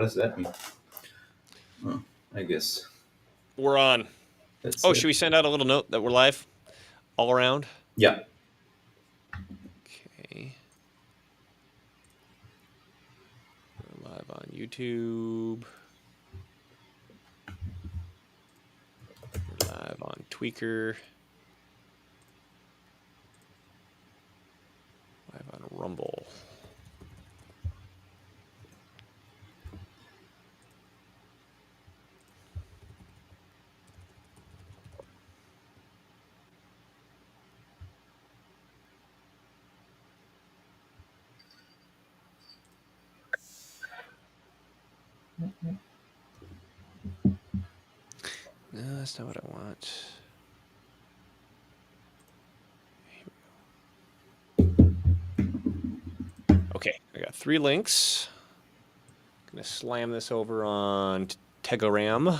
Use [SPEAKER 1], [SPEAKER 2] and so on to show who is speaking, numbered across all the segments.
[SPEAKER 1] does that mean? Oh, I guess
[SPEAKER 2] We're on.
[SPEAKER 1] that's
[SPEAKER 2] Oh,
[SPEAKER 1] it.
[SPEAKER 2] should we send out a little note that we're live all around?
[SPEAKER 1] Yeah.
[SPEAKER 2] Okay. We're live on YouTube. We're live on Tweaker. Live on Rumble. No, that's not what I want. Okay, I got 3 links. Gonna slam this over on Telegram.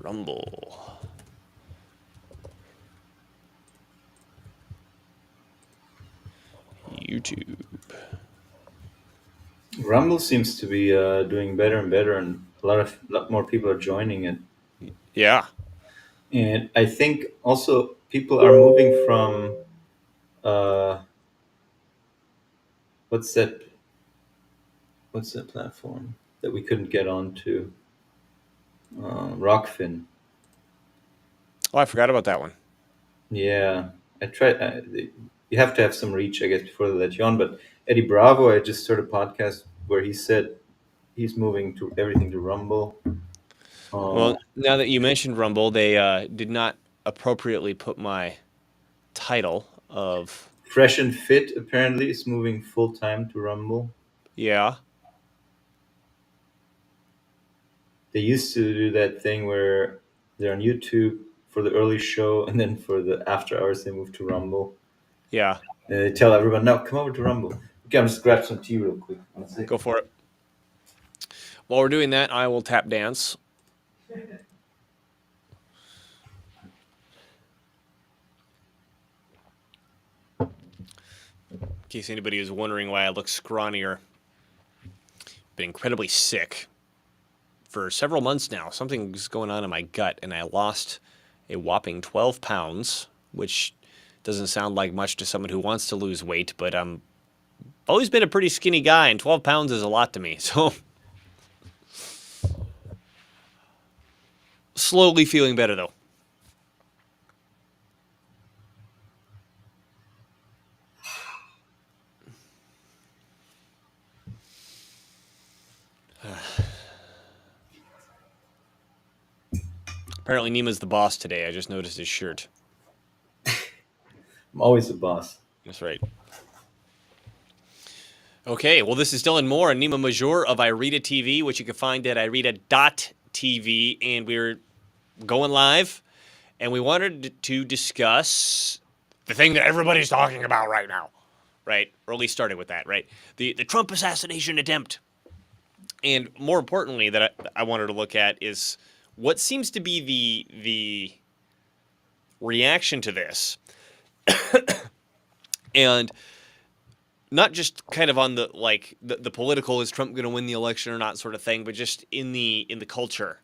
[SPEAKER 2] Rumble. YouTube.
[SPEAKER 1] Rumble seems to be doing better and better, and a lot more people are joining it.
[SPEAKER 2] Yeah.
[SPEAKER 1] And I think also people are moving from uh, what's that? What's that platform that we couldn't get onto? Rockfin.
[SPEAKER 2] Oh, I forgot about that one.
[SPEAKER 1] Yeah, I tried. You have to have some reach, I guess, before they let you on. But Eddie Bravo, I just heard a podcast where he said he's moving to everything to Rumble.
[SPEAKER 2] Well, now that you mentioned Rumble, they did not appropriately put my title of
[SPEAKER 1] Fresh and Fit apparently is moving full time to Rumble.
[SPEAKER 2] yeah.
[SPEAKER 1] They used to do that thing where they're on YouTube for the early show, and then for the after hours they move to Rumble.
[SPEAKER 2] Yeah,
[SPEAKER 1] And they tell everyone, "No, come over to Rumble." Okay, I'm just grab some tea real quick. One second.
[SPEAKER 2] go for it. While we're doing that, I will tap dance. In case anybody is wondering why I look scrawnier. Been incredibly sick for several months now. Something's going on in my gut, and I lost a whopping 12 pounds, which doesn't sound like much to someone who wants to lose weight, but I'm always been a pretty skinny guy, and 12 pounds is a lot to me. So slowly feeling better though. Apparently Nima's the boss today. I just noticed his shirt.
[SPEAKER 1] I'm always the boss.
[SPEAKER 2] That's right. Okay, well, this is Dylan Moore and Nima Major of Irida TV, which you can find at irida.tv, and we're going live, and we wanted to discuss the thing that everybody's talking about right now, right? Or at least started with that, right? The Trump assassination attempt. And more importantly, that I wanted to look at is what seems to be the reaction to this. And not just kind of on the like the political, is Trump going to win the election or not sort of thing, but just in the culture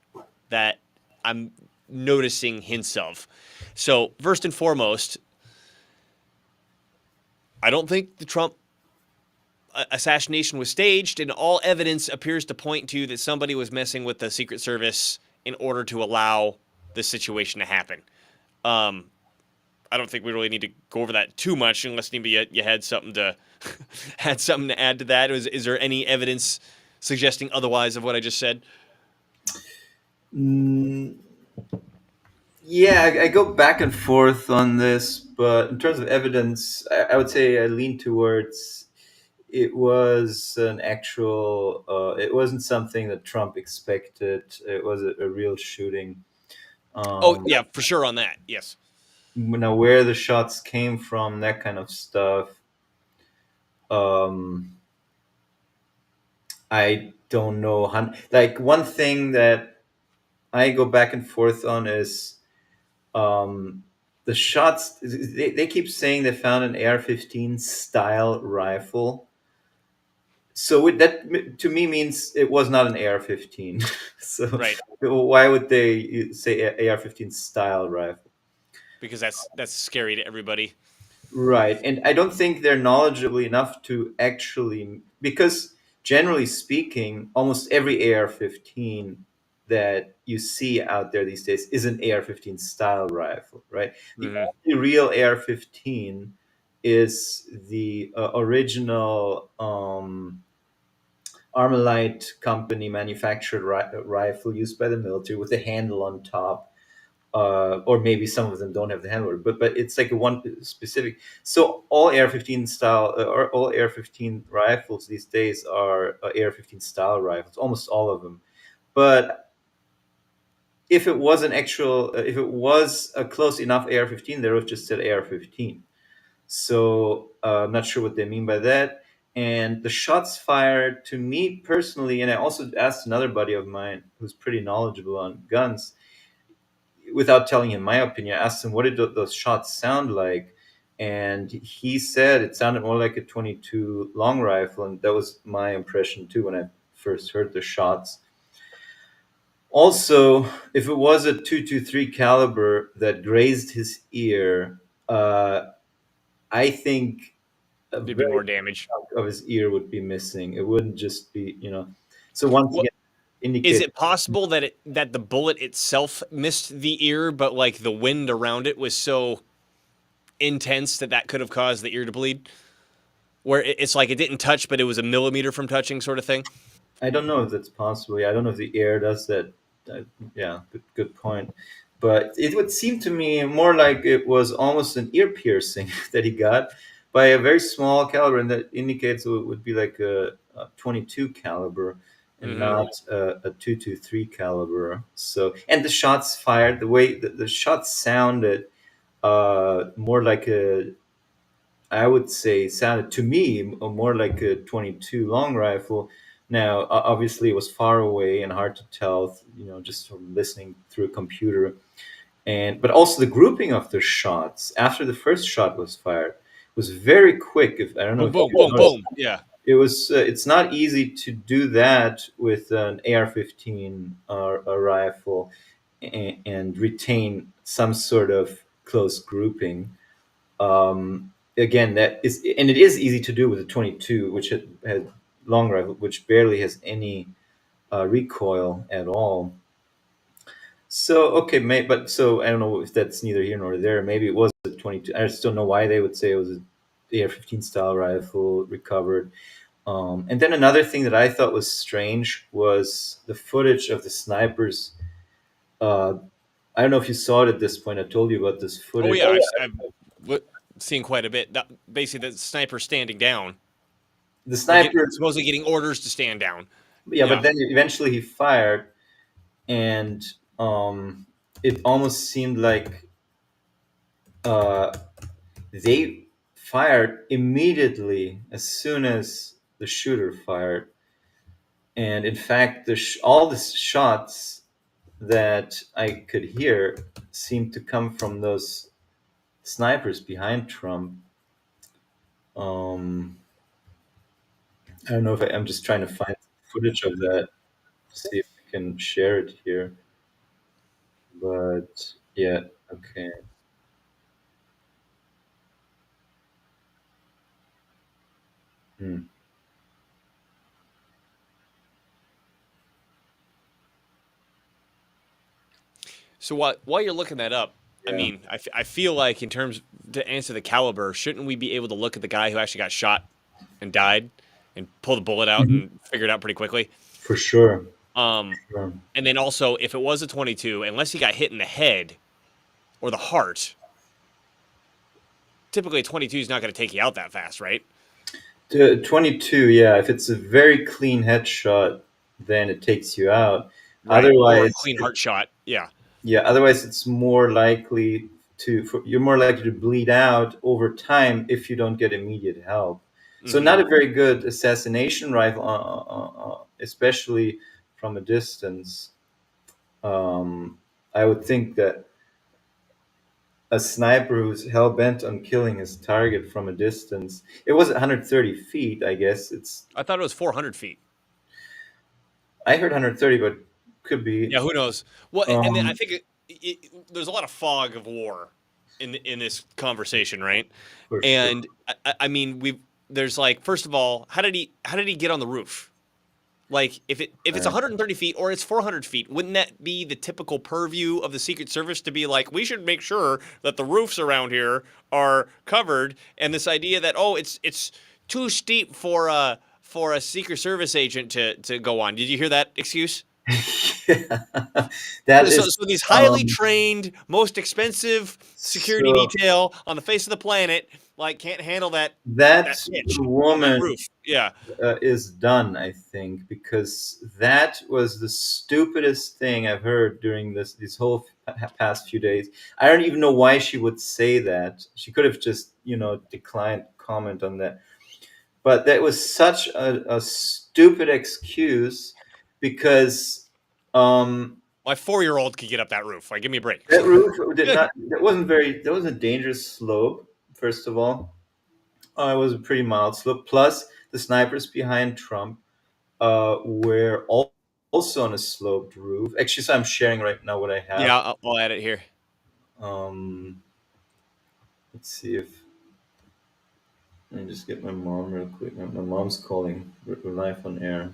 [SPEAKER 2] that I'm noticing hints of. So first and foremost, I don't think the Trump assassination was staged, and all evidence appears to point to that somebody was messing with the Secret Service in order to allow this situation to happen. I don't think we really need to go over that too much, unless maybe you had something to had something to add to that. Is there any evidence suggesting otherwise of what I just said?
[SPEAKER 1] Mm, yeah, I go back and forth on this, but in terms of evidence, I would say I lean towards it was an actual. It wasn't something that Trump expected. It was a real shooting.
[SPEAKER 2] Oh
[SPEAKER 1] Um,
[SPEAKER 2] yeah, for sure on that. Yes.
[SPEAKER 1] Now, where the shots came from, that kind of stuff. Um, I don't know. Like one thing that I go back and forth on is um, the shots. They keep saying they found an AR-15 style rifle. So that to me means it was not an AR-15. So
[SPEAKER 2] Right.
[SPEAKER 1] why would they say AR-15 style rifle?
[SPEAKER 2] Because that's scary to everybody.
[SPEAKER 1] Right. And I don't think they're knowledgeable enough to actually, because generally speaking, almost every AR-15 that you see out there these days is an AR-15 style rifle, right? The
[SPEAKER 2] Hmm.
[SPEAKER 1] only real AR-15 is the original Armalite company manufactured rifle used by the military with a handle on top, or maybe some of them don't have the handle, but it's like a one specific. So all AR-15 style or all AR-15 rifles these days are AR-15 style rifles, almost all of them. But if it was an actual, if it was a close enough AR-15, they would have just said AR-15. So I'm not sure what they mean by that. And the shots fired to me personally, and I also asked another buddy of mine who's pretty knowledgeable on guns, without telling him my opinion, I asked him what did those shots sound like, and he said it sounded more like a 22 long rifle, and that was my impression too when I first heard the shots. Also, if it was a 223 caliber that grazed his ear, I think a
[SPEAKER 2] There'd be
[SPEAKER 1] very
[SPEAKER 2] more damage.
[SPEAKER 1] chunk of his ear would be missing. It wouldn't just be, you know. So once
[SPEAKER 2] What
[SPEAKER 1] again,
[SPEAKER 2] is
[SPEAKER 1] indicate.
[SPEAKER 2] it possible that that the bullet itself missed the ear, but like the wind around it was so intense that that could have caused the ear to bleed? Where it's like it didn't touch, but it was a millimeter from touching, sort of thing.
[SPEAKER 1] I don't know if that's possible. I don't know if the air does that. Uh, yeah, good point. But it would seem to me more like it was almost an ear piercing that he got by a very small caliber, and that indicates it would be like a 22 caliber and
[SPEAKER 2] Hmm.
[SPEAKER 1] not a 223 caliber. So, and the shots fired, the way the shots sounded more like a, I would say, sounded to me more like a 22 long rifle. Now, obviously, it was far away and hard to tell, you know, just from listening through a computer. And but also the grouping of the shots after the first shot was fired was very quick. If I don't know
[SPEAKER 2] Boom,
[SPEAKER 1] if
[SPEAKER 2] boom,
[SPEAKER 1] you
[SPEAKER 2] boom,
[SPEAKER 1] noticed,
[SPEAKER 2] boom. Yeah.
[SPEAKER 1] it was. It's not easy to do that with an AR-15 or a rifle and retain some sort of close grouping. Again, that is, and it is easy to do with a 22, which has long rifle, which barely has any recoil at all. So okay, but so I don't know if that's neither here nor there. Maybe it was a 22. I just don't know why they would say it was a AR-15 style rifle recovered. And then another thing that I thought was strange was the footage of the snipers. Uh, I don't know if you saw it at this point. I told you about this
[SPEAKER 2] Oh
[SPEAKER 1] footage.
[SPEAKER 2] yeah, I've seen quite a bit. That, basically, the sniper standing down
[SPEAKER 1] The
[SPEAKER 2] or get
[SPEAKER 1] sniper,
[SPEAKER 2] supposedly getting orders to stand down.
[SPEAKER 1] yeah, but
[SPEAKER 2] Yeah.
[SPEAKER 1] then eventually he fired, and um, it almost seemed like uh, they fired immediately as soon as the shooter fired. And in fact, all the shots that I could hear seemed to come from those snipers behind Trump. Um, I don't know if I'm just trying to find footage of that to see if I can share it here. But yeah, okay. Hmm.
[SPEAKER 2] So while you're looking that up, I
[SPEAKER 1] Yeah.
[SPEAKER 2] mean, I feel like in terms to answer the caliber, shouldn't we be able to look at the guy who actually got shot and died and pull the bullet out
[SPEAKER 1] Mhm.
[SPEAKER 2] and figure it out pretty quickly?
[SPEAKER 1] For sure.
[SPEAKER 2] Um,
[SPEAKER 1] Sure.
[SPEAKER 2] and then also, if it was a 22, unless he got hit in the head or the heart, typically a 22 is not going to take you out that fast, right?
[SPEAKER 1] 22, yeah. If it's a very clean headshot, then it takes you out.
[SPEAKER 2] Right. Or a
[SPEAKER 1] Otherwise,
[SPEAKER 2] clean heart shot. Yeah.
[SPEAKER 1] yeah. Otherwise, it's more likely you're more likely to bleed out over time if you don't get immediate help. So,
[SPEAKER 2] Hmm.
[SPEAKER 1] not a very good assassination rifle, especially from a distance. Um, I would think that a sniper who's hell bent on killing his target from a distance. It was 130 feet, I guess. It's
[SPEAKER 2] I thought it was 400 feet.
[SPEAKER 1] I heard 130, but could be.
[SPEAKER 2] Yeah, who knows? Well, and then I
[SPEAKER 1] Um,
[SPEAKER 2] think there's a lot of fog of war in this conversation, right?
[SPEAKER 1] for sure.
[SPEAKER 2] And I mean, there's like, first of all, how did he get on the roof? Like, if it's
[SPEAKER 1] Right.
[SPEAKER 2] 130 feet or it's 400 feet, wouldn't that be the typical purview of the Secret Service to be like, we should make sure that the roofs around here are covered? And this idea that, oh, it's too steep for a Secret Service agent to go on. Did you hear that excuse?
[SPEAKER 1] That
[SPEAKER 2] So,
[SPEAKER 1] is
[SPEAKER 2] so these highly
[SPEAKER 1] um,
[SPEAKER 2] trained, most expensive security
[SPEAKER 1] so
[SPEAKER 2] detail on the face of the planet, like, can't handle that
[SPEAKER 1] that
[SPEAKER 2] pitch on that
[SPEAKER 1] woman
[SPEAKER 2] roof. Yeah,
[SPEAKER 1] is done, I think, because that was the stupidest thing I've heard during these whole past few days. I don't even know why she would say that. She could have just, declined comment on that. But that was such a stupid excuse because
[SPEAKER 2] my 4-year-old could get up that roof. Like, give me a break.
[SPEAKER 1] that roof did not. That wasn't a dangerous slope. First of all, it was a pretty mild slope. Plus, the snipers behind Trump were also on a sloped roof. Actually, so I'm sharing right now what I have.
[SPEAKER 2] Yeah, I'll add it here.
[SPEAKER 1] Um, let's see if let me just get my mom real quick. My mom's calling. We're live on air.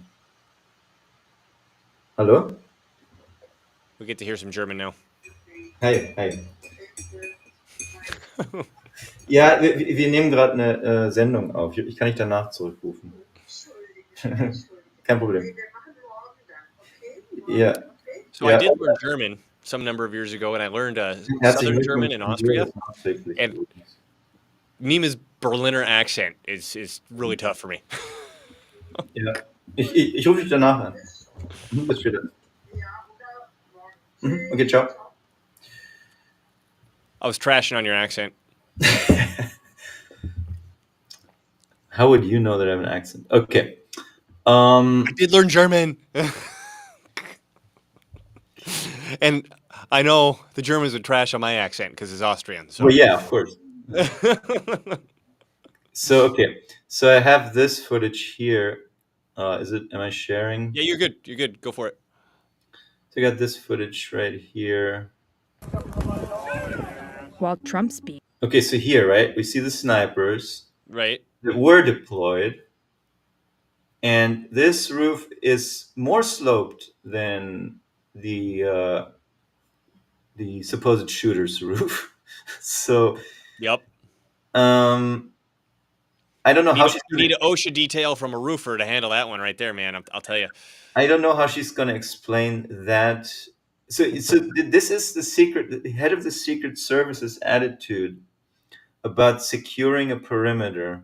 [SPEAKER 1] Hallo?
[SPEAKER 2] We get to hear some German now.
[SPEAKER 1] Hi, hi. Ja, wir nehmen gerade eine Sendung auf. Ich kann dich danach zurückrufen. Kein Problem. Ja,
[SPEAKER 2] So I
[SPEAKER 1] ja.
[SPEAKER 2] did learn German some number of years ago, and I learned
[SPEAKER 1] Herzlichen
[SPEAKER 2] Southern German
[SPEAKER 1] Glückwunsch
[SPEAKER 2] in
[SPEAKER 1] von dir,
[SPEAKER 2] Austria.
[SPEAKER 1] das nachträglich.
[SPEAKER 2] And Nima's Berliner accent is really tough for me.
[SPEAKER 1] Ja. Ich rufe dich danach an. Bis später. Okay, ciao.
[SPEAKER 2] I was trashing on your accent.
[SPEAKER 1] How would you know that I have an accent? Okay.
[SPEAKER 2] I did learn German. And I know the Germans would trash on my accent because it's Austrian. So
[SPEAKER 1] Well, yeah, of course. So, okay. So I have this footage here. Am I sharing?
[SPEAKER 2] yeah, you're good. You're good. Go for it.
[SPEAKER 1] So I got this footage right here.
[SPEAKER 3] While Trump speaks.
[SPEAKER 1] Okay, so here, right, we see the snipers
[SPEAKER 2] Right.
[SPEAKER 1] that were deployed, and this roof is more sloped than the supposed shooter's roof. So,
[SPEAKER 2] Yep.
[SPEAKER 1] I don't know how
[SPEAKER 2] You
[SPEAKER 1] she's
[SPEAKER 2] need an OSHA detail from a roofer to handle that one right there, man. I'll tell you.
[SPEAKER 1] I don't know how she's going to explain that. So this is the head of the Secret Service's attitude about securing a perimeter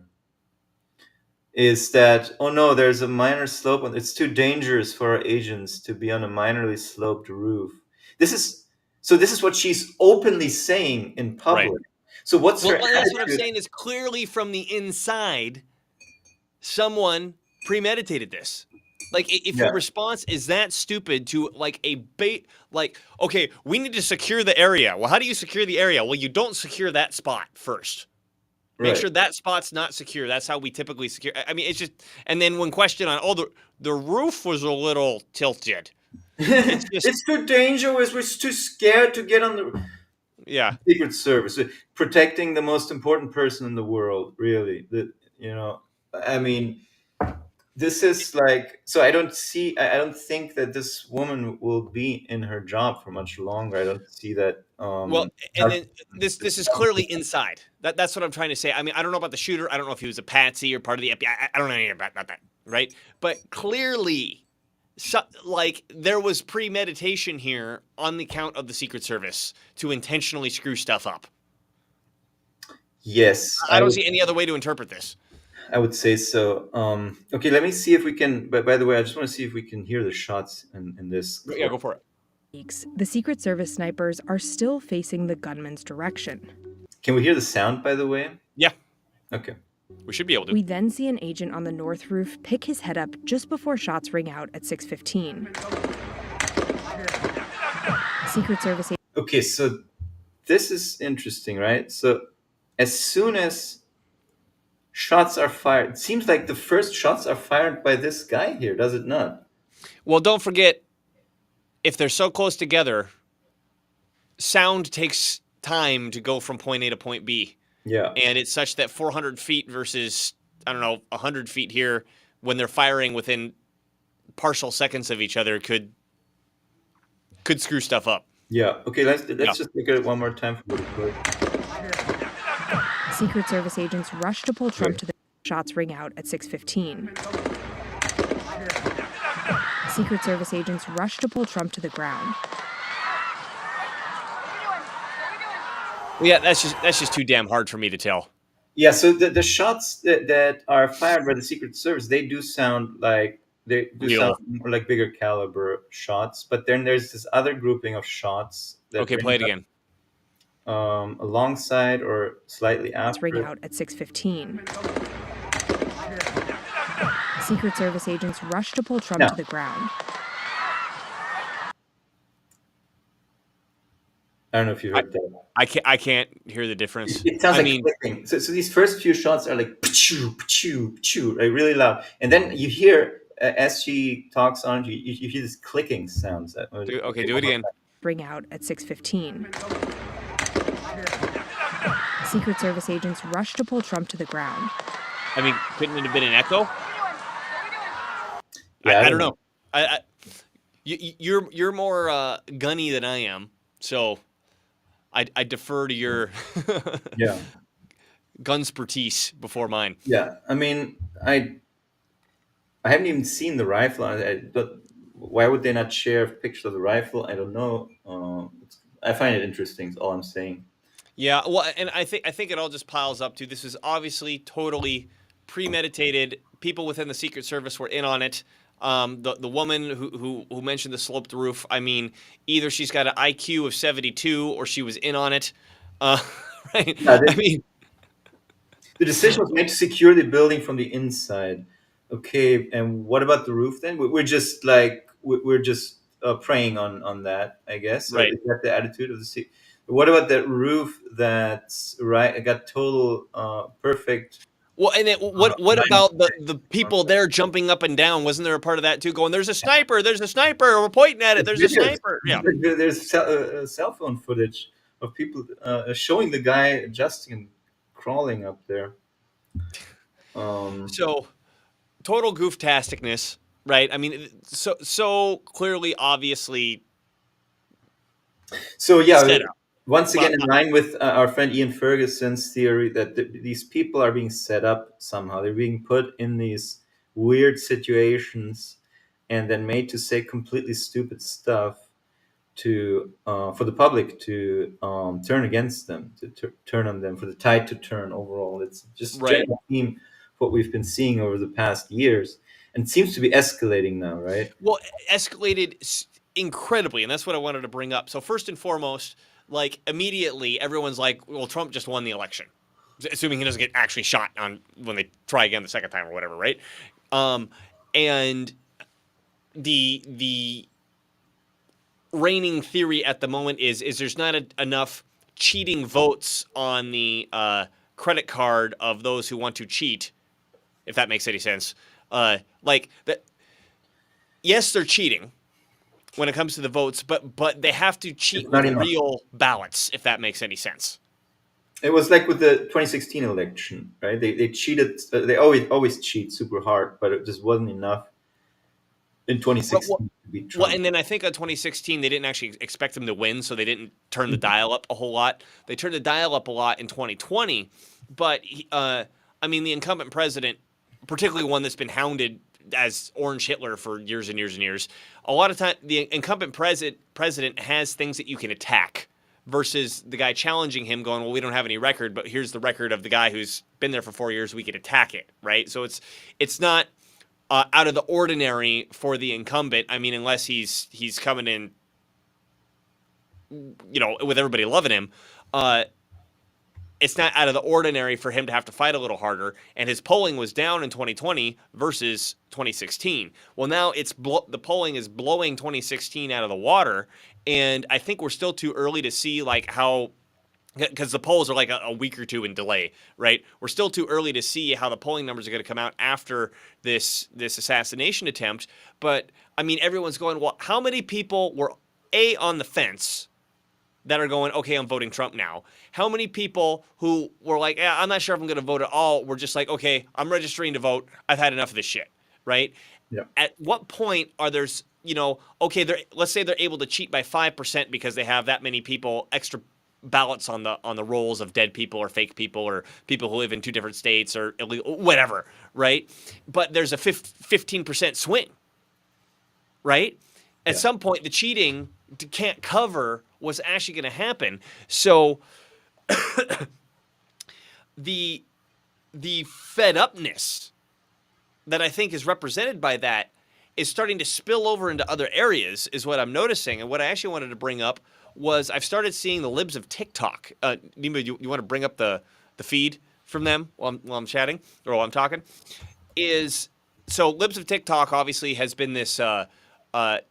[SPEAKER 1] is that, oh no, there's a minor slope and it's too dangerous for our agents to be on a minorly sloped roof. This is what she's openly saying in public.
[SPEAKER 2] Right.
[SPEAKER 1] So what's
[SPEAKER 2] Well,
[SPEAKER 1] her
[SPEAKER 2] that's what I'm
[SPEAKER 1] attitude?
[SPEAKER 2] saying is clearly from the inside, someone premeditated this. Like, if
[SPEAKER 1] Yeah.
[SPEAKER 2] your response is that stupid to like a bait, like, okay, we need to secure the area. Well, how do you secure the area? Well, you don't secure that spot first. Make
[SPEAKER 1] Right.
[SPEAKER 2] sure that spot's not secure. That's how we typically secure. I mean, it's just, and then when questioned on, oh, the roof was a little tilted. It's just,
[SPEAKER 1] It's too dangerous. We're too scared to get on the
[SPEAKER 2] yeah.
[SPEAKER 1] Secret Service, protecting the most important person in the world. Really, I mean, this is like, so I don't think that this woman will be in her job for much longer. I don't see that.
[SPEAKER 2] Well, and then this is clearly inside. That's what I'm trying to say. I mean, I don't know about the shooter. I don't know if he was a patsy or part of the FBI. I don't know anything about that, right? But clearly, like, there was premeditation here on the account of the Secret Service to intentionally screw stuff up.
[SPEAKER 1] Yes,
[SPEAKER 2] I don't see any other way to interpret this.
[SPEAKER 1] I would say so. Okay, let me see if we can. But by the way, I just want to see if we can hear the shots in this
[SPEAKER 2] Yeah,
[SPEAKER 1] clip.
[SPEAKER 2] go for it.
[SPEAKER 3] The Secret Service snipers are still facing the gunman's direction.
[SPEAKER 1] Can we hear the sound, by the way?
[SPEAKER 2] Yeah,
[SPEAKER 1] Okay.
[SPEAKER 2] we should be able to.
[SPEAKER 3] We then see an agent on the north roof pick his head up just before shots ring out at 6:15. Secret Service
[SPEAKER 1] Okay, so this is interesting, right? So as soon as shots are fired, it seems like the first shots are fired by this guy here, does it not?
[SPEAKER 2] Well, don't forget, if they're so close together, sound takes time to go from point A to point B.
[SPEAKER 1] Yeah.
[SPEAKER 2] And it's such that 400 feet versus, I don't know, 100 feet here, when they're firing within partial seconds of each other, could screw stuff up.
[SPEAKER 1] Yeah. Okay, let's
[SPEAKER 2] Yeah.
[SPEAKER 1] just look at it one more time for the clip.
[SPEAKER 3] Secret Service agents rush to pull Trump to the shots ring out at 6:15. Secret Service agents rush to pull Trump to the ground.
[SPEAKER 2] Yeah, that's just too damn hard for me to tell.
[SPEAKER 1] Yeah, so the shots that are fired by the Secret Service, they do sound like
[SPEAKER 2] Real.
[SPEAKER 1] more like bigger caliber shots. But then there's this other grouping of shots that
[SPEAKER 2] Okay, play it again.
[SPEAKER 1] alongside or slightly
[SPEAKER 3] Shots ring
[SPEAKER 1] after.
[SPEAKER 3] out at 6:15. Secret Service agents rush to pull Trump
[SPEAKER 1] No.
[SPEAKER 3] to the ground.
[SPEAKER 1] I don't know if you heard that.
[SPEAKER 2] I can't hear the difference.
[SPEAKER 1] It sounds
[SPEAKER 2] I
[SPEAKER 1] like
[SPEAKER 2] mean,
[SPEAKER 1] clicking. So these first few shots are like pachoo, pachoo, pachoo, like really loud, and then you hear as she talks on, you hear this clicking sounds.
[SPEAKER 2] okay, do it again.
[SPEAKER 3] Ring out at 6:15. Secret Service agents rush to pull Trump to the ground.
[SPEAKER 2] I mean, couldn't it have been an echo?
[SPEAKER 1] Yeah,
[SPEAKER 2] I don't know. You're more gunny than I am, so I defer to your
[SPEAKER 1] Yeah,
[SPEAKER 2] gunspertise before mine.
[SPEAKER 1] yeah. I mean, I haven't even seen the rifle, but why would they not share pictures of the rifle? I don't know. I find it interesting. Is all I'm saying.
[SPEAKER 2] Yeah, well, and I think it all just piles up to this is obviously totally premeditated. People within the Secret Service were in on it. The woman who mentioned the sloped roof, I mean, either she's got an IQ of 72 or she was in on it. Right?
[SPEAKER 1] Yeah,
[SPEAKER 2] I mean,
[SPEAKER 1] the decision was made to secure the building from the inside. Okay, and what about the roof then? We're just like we're just preying on that, I guess. Or
[SPEAKER 2] Right.
[SPEAKER 1] is that the attitude of the city? What about that roof that's right? Got total perfect.
[SPEAKER 2] well, and then what
[SPEAKER 1] Right.
[SPEAKER 2] about the people there jumping up and down? Wasn't there a part of that too? Going, there's a sniper, we're pointing at it, there's a sniper. Yeah.
[SPEAKER 1] There's cell phone footage of people showing the guy adjusting and crawling up there.
[SPEAKER 2] So total gooftasticness, right? I mean, so clearly, obviously
[SPEAKER 1] So yeah,
[SPEAKER 2] set up.
[SPEAKER 1] once again,
[SPEAKER 2] Well,
[SPEAKER 1] in line with our friend Ian Ferguson's theory that these people are being set up somehow. They're being put in these weird situations and then made to say completely stupid stuff to for the public to turn against them, to turn on them, for the tide to turn overall. It's just
[SPEAKER 2] Right.
[SPEAKER 1] general theme of what we've been seeing over the past years, and it seems to be escalating now, right?
[SPEAKER 2] Well, escalated incredibly, and that's what I wanted to bring up. So first and foremost, like immediately, everyone's like, "Well, Trump just won the election," assuming he doesn't get actually shot on when they try again the second time or whatever, right? And the reigning theory at the moment is there's not enough cheating votes on the credit card of those who want to cheat, if that makes any sense. Like that. Yes, they're cheating when it comes to the votes, but they have to cheat
[SPEAKER 1] It's not
[SPEAKER 2] with
[SPEAKER 1] enough.
[SPEAKER 2] real ballots, if that makes any sense.
[SPEAKER 1] It was like with the 2016 election, right? They cheated. They always cheat super hard, but it just wasn't enough in 2016 to beat Trump.
[SPEAKER 2] Well, and then I think on 2016 they didn't actually expect them to win, so they didn't turn the dial up a whole lot. They turned the dial up a lot in 2020, but I mean the incumbent president, particularly one that's been hounded as Orange Hitler for years and years and years. A lot of time, the incumbent president has things that you can attack versus the guy challenging him going, well, we don't have any record, but here's the record of the guy who's been there for 4 years. We could attack it, right? So it's not out of the ordinary for the incumbent. I mean, unless he's coming in, with everybody loving him. It's not out of the ordinary for him to have to fight a little harder. And his polling was down in 2020 versus 2016. Well, now the polling is blowing 2016 out of the water. And I think we're still too early to see how, because the polls are like a week or two in delay, right? We're still too early to see how the polling numbers are going to come out after this assassination attempt. But I mean, everyone's going, well, how many people were on the fence that are going, okay, I'm voting Trump now? How many people who were like, I'm not sure if I'm going to vote at all, were just like, okay, I'm registering to vote. I've had enough of this shit, right?
[SPEAKER 1] Yeah.
[SPEAKER 2] At what point are there's, okay, let's say they're able to cheat by 5% because they have that many people, extra ballots on the rolls of dead people or fake people or people who live in 2 different states or illegal, whatever, right? But there's a 15% swing, right? At some point, the cheating can't cover what's actually going to happen. So the fed upness that I think is represented by that is starting to spill over into other areas, is what I'm noticing. And what I actually wanted to bring up was I've started seeing the libs of TikTok. Nima, you want to bring up the feed from them while I'm chatting or while I'm talking? So libs of TikTok obviously has been this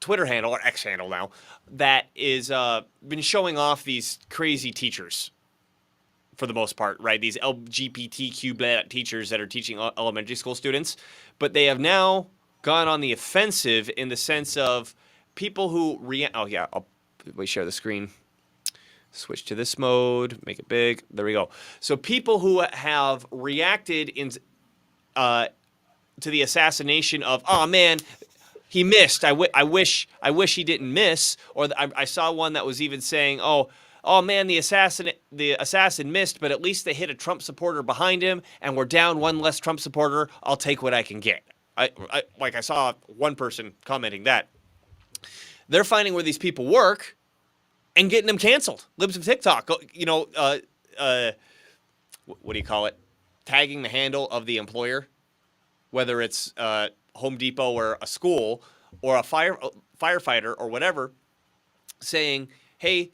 [SPEAKER 2] Twitter handle, or X handle now, that is been showing off these crazy teachers for the most part, right? These LGBTQ teachers that are teaching elementary school students. But they have now gone on the offensive in the sense of people who let me share the screen. Switch to this mode, make it big. There we go. So people who have reacted to the assassination of, oh man, he missed. I wish he didn't miss. Or I saw one that was even saying, oh man, the assassin missed, but at least they hit a Trump supporter behind him, and we're down one less Trump supporter. I'll take what I can get. I saw one person commenting that. They're finding where these people work and getting them canceled. Libs of TikTok, what do you call it? Tagging the handle of the employer, whether it's Home Depot or a school or a firefighter or whatever, saying, hey,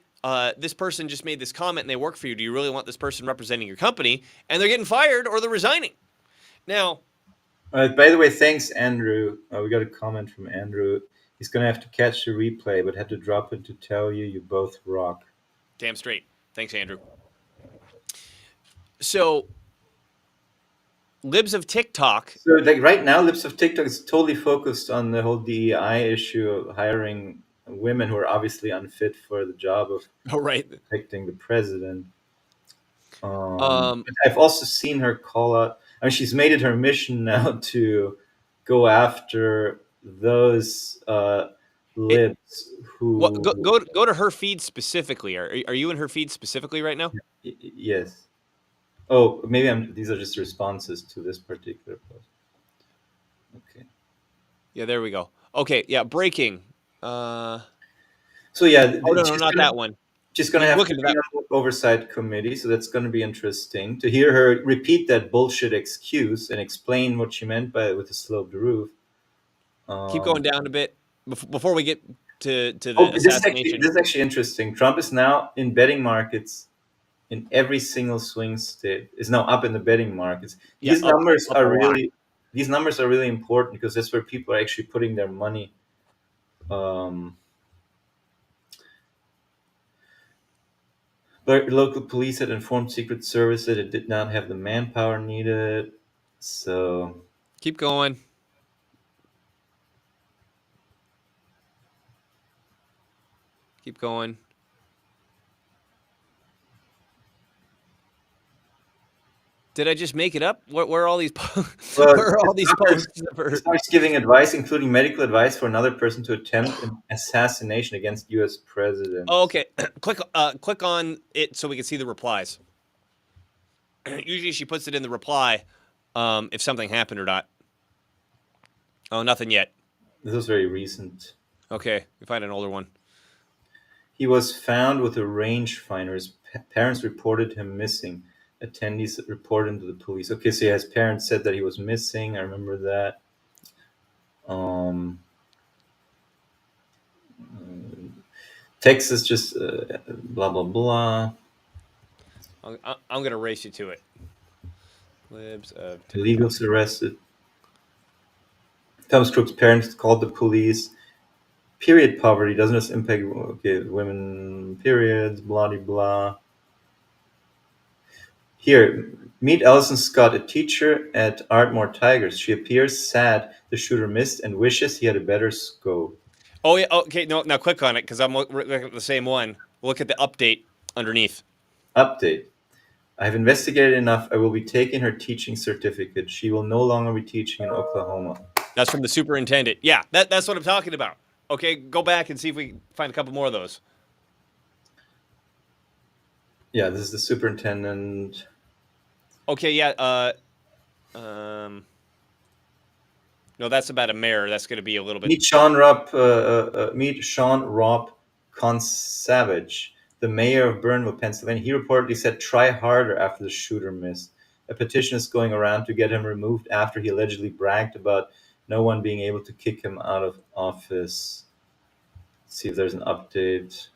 [SPEAKER 2] this person just made this comment and they work for you. Do you really want this person representing your company? And they're getting fired or they're resigning. Now,
[SPEAKER 1] by the way, thanks, Andrew. We got a comment from Andrew. He's going to have to catch the replay, but had to drop it to tell you both rock.
[SPEAKER 2] Damn straight. Thanks, Andrew. So, Libs of TikTok.
[SPEAKER 1] So, right now, Libs of TikTok is totally focused on the whole DEI issue of hiring women who are obviously unfit for the job of protecting the president. I've also seen her call out. I mean, she's made it her mission now to go after those libs who.
[SPEAKER 2] Go to her feed specifically. Are you in her feed specifically right now?
[SPEAKER 1] Yes. Oh, maybe these are just responses to this particular post. Okay.
[SPEAKER 2] Yeah, there we go. Okay, yeah, breaking.
[SPEAKER 1] So yeah.
[SPEAKER 2] Oh no, not that one.
[SPEAKER 1] She's going to have to oversight committee, so that's going to be interesting to hear her repeat that bullshit excuse and explain what she meant by it with the sloped roof.
[SPEAKER 2] Keep going down a bit before we get to the assassination.
[SPEAKER 1] This is actually interesting. Trump is now in betting markets in every single swing state. Is now up in the betting markets. These numbers are really important because that's where people are actually putting their money. But local police had informed Secret Service that it did not have the manpower needed. So
[SPEAKER 2] keep going. Keep going. Did I just make it up? Where are all these? Where are all these posts?
[SPEAKER 1] Starts giving advice, including medical advice for another person to attempt an assassination against U.S. president.
[SPEAKER 2] Oh, okay. Click on it so we can see the replies. Usually, she puts it in the reply if something happened or not. Oh, nothing yet.
[SPEAKER 1] This was very recent.
[SPEAKER 2] Okay, we find an older one.
[SPEAKER 1] He was found with a rangefinder. His parents reported him missing. Attendees reported him to the police. Okay, so yeah, his parents said that he was missing. I remember that. Um, Texas just blah blah blah.
[SPEAKER 2] I'm going to race you to it. Libs of
[SPEAKER 1] Illegals arrested. Thomas Crook's parents called the police. Period poverty doesn't just impact women. Periods. Blah blah blah. Here, meet Alison Scott, a teacher at Ardmore Tigers. She appears sad the shooter missed and wishes he had a better scope.
[SPEAKER 2] Oh yeah. Okay. No. Now click on it because I'm looking at the same one. Look at the update underneath.
[SPEAKER 1] Update. I have investigated enough. I will be taking her teaching certificate. She will no longer be teaching in Oklahoma.
[SPEAKER 2] That's from the superintendent. Yeah, that's what I'm talking about. Okay, go back and see if we can find a couple more of those.
[SPEAKER 1] Yeah, this is the superintendent.
[SPEAKER 2] Okay. Yeah. No, that's about a mayor. That's going to be a little bit.
[SPEAKER 1] Meet Sean Robb Consavage, the mayor of Burnville, Pennsylvania. He reportedly said, "Try harder" after the shooter missed. A petition is going around to get him removed after he allegedly bragged about no one being able to kick him out of office. Let's see if there's an update.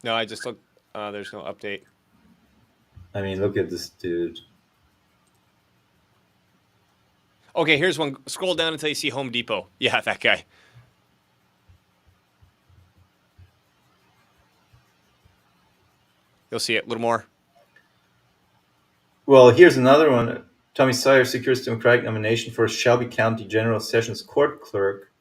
[SPEAKER 2] No, I just looked. There's no update.
[SPEAKER 1] I mean, look at this dude.
[SPEAKER 2] Okay, here's one. Scroll down until you see Home Depot. Yeah, that guy. You'll see it a little more.
[SPEAKER 1] Well, here's another one. Tommy Sawyer secures Democratic nomination for Shelby County General Sessions Court clerk.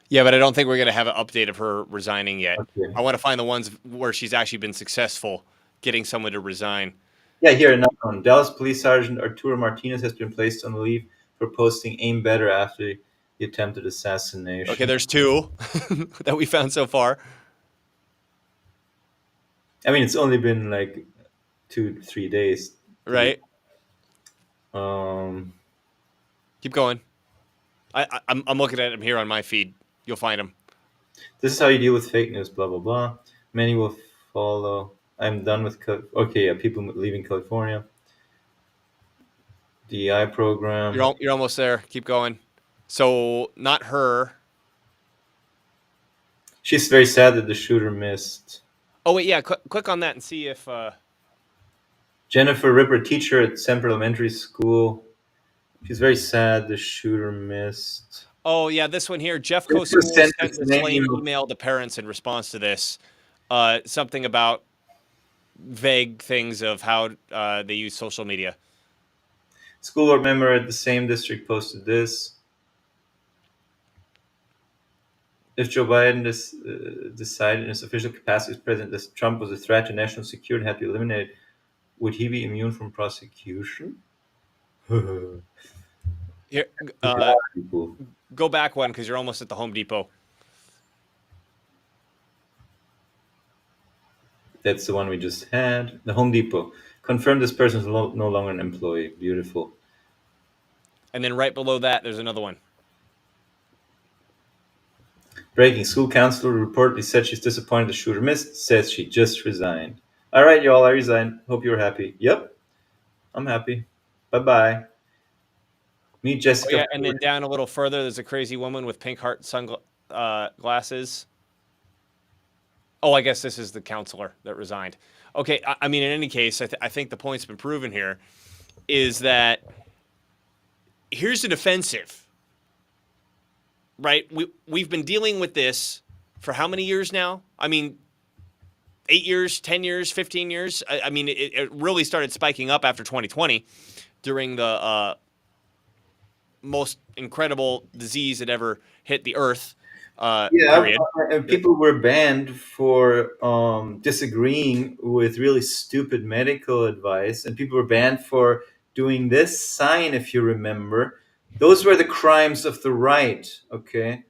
[SPEAKER 2] Yeah, but I don't think we're going to have an update of her resigning yet.
[SPEAKER 1] Okay.
[SPEAKER 2] I want to find the ones where she's actually been successful getting someone to resign.
[SPEAKER 1] Yeah, here another one. Dallas Police Sergeant Arturo Martinez has been placed on leave for posting "Aim Better" after the attempted assassination.
[SPEAKER 2] Okay, there's two that we found so far.
[SPEAKER 1] I mean, it's only been like 2-3 days.
[SPEAKER 2] Right.
[SPEAKER 1] Um,
[SPEAKER 2] Keep going. I'm looking at them here on my feed. You'll find them.
[SPEAKER 1] This is how you deal with fake news. Blah blah blah. Many will follow. I'm done with. Okay, yeah, people leaving California. DEI program.
[SPEAKER 2] You're almost there. Keep going. So not her.
[SPEAKER 1] She's very sad that the shooter missed.
[SPEAKER 2] Oh wait, yeah. Click on that and see if.
[SPEAKER 1] Jennifer Ripper, teacher at Semper Elementary School. She's very sad the shooter missed.
[SPEAKER 2] Oh yeah, this one here. Jeffco
[SPEAKER 1] This
[SPEAKER 2] School
[SPEAKER 1] was sent
[SPEAKER 2] sent
[SPEAKER 1] this
[SPEAKER 2] the same
[SPEAKER 1] name.
[SPEAKER 2] email to parents in response to this. Something about vague things of how they use social media.
[SPEAKER 1] School board member at the same district posted this. If Joe Biden decided in his official capacity as president that Trump was a threat to national security and had to be eliminated, would he be immune from prosecution?
[SPEAKER 2] Here,
[SPEAKER 1] People.
[SPEAKER 2] go back one because you're almost at the Home Depot.
[SPEAKER 1] That's the one we just had. The Home Depot. Confirmed this person is no longer an employee. Beautiful.
[SPEAKER 2] And then right below that, there's another one.
[SPEAKER 1] Breaking. School counselor reportedly said she's disappointed the shooter missed. Says she just resigned. All right, y'all. I resigned. Hope you're happy. Yep. I'm happy. Bye-bye. Meet Jessica.
[SPEAKER 2] Oh, yeah, and then down a little further, there's a crazy woman with pink heart sunglasses. Oh, I guess this is the counselor that resigned. Okay, I mean, in any case, I think the point's been proven here is that here's an offensive, right? We've been dealing with this for how many years now? I mean, 8 years, 10 years, 15 years. I mean, it really started spiking up after 2020 during the most incredible disease that ever hit the earth. Period.
[SPEAKER 1] People were banned for disagreeing with really stupid medical advice, and people were banned for doing this sign, if you remember. Those were the crimes of the right, okay?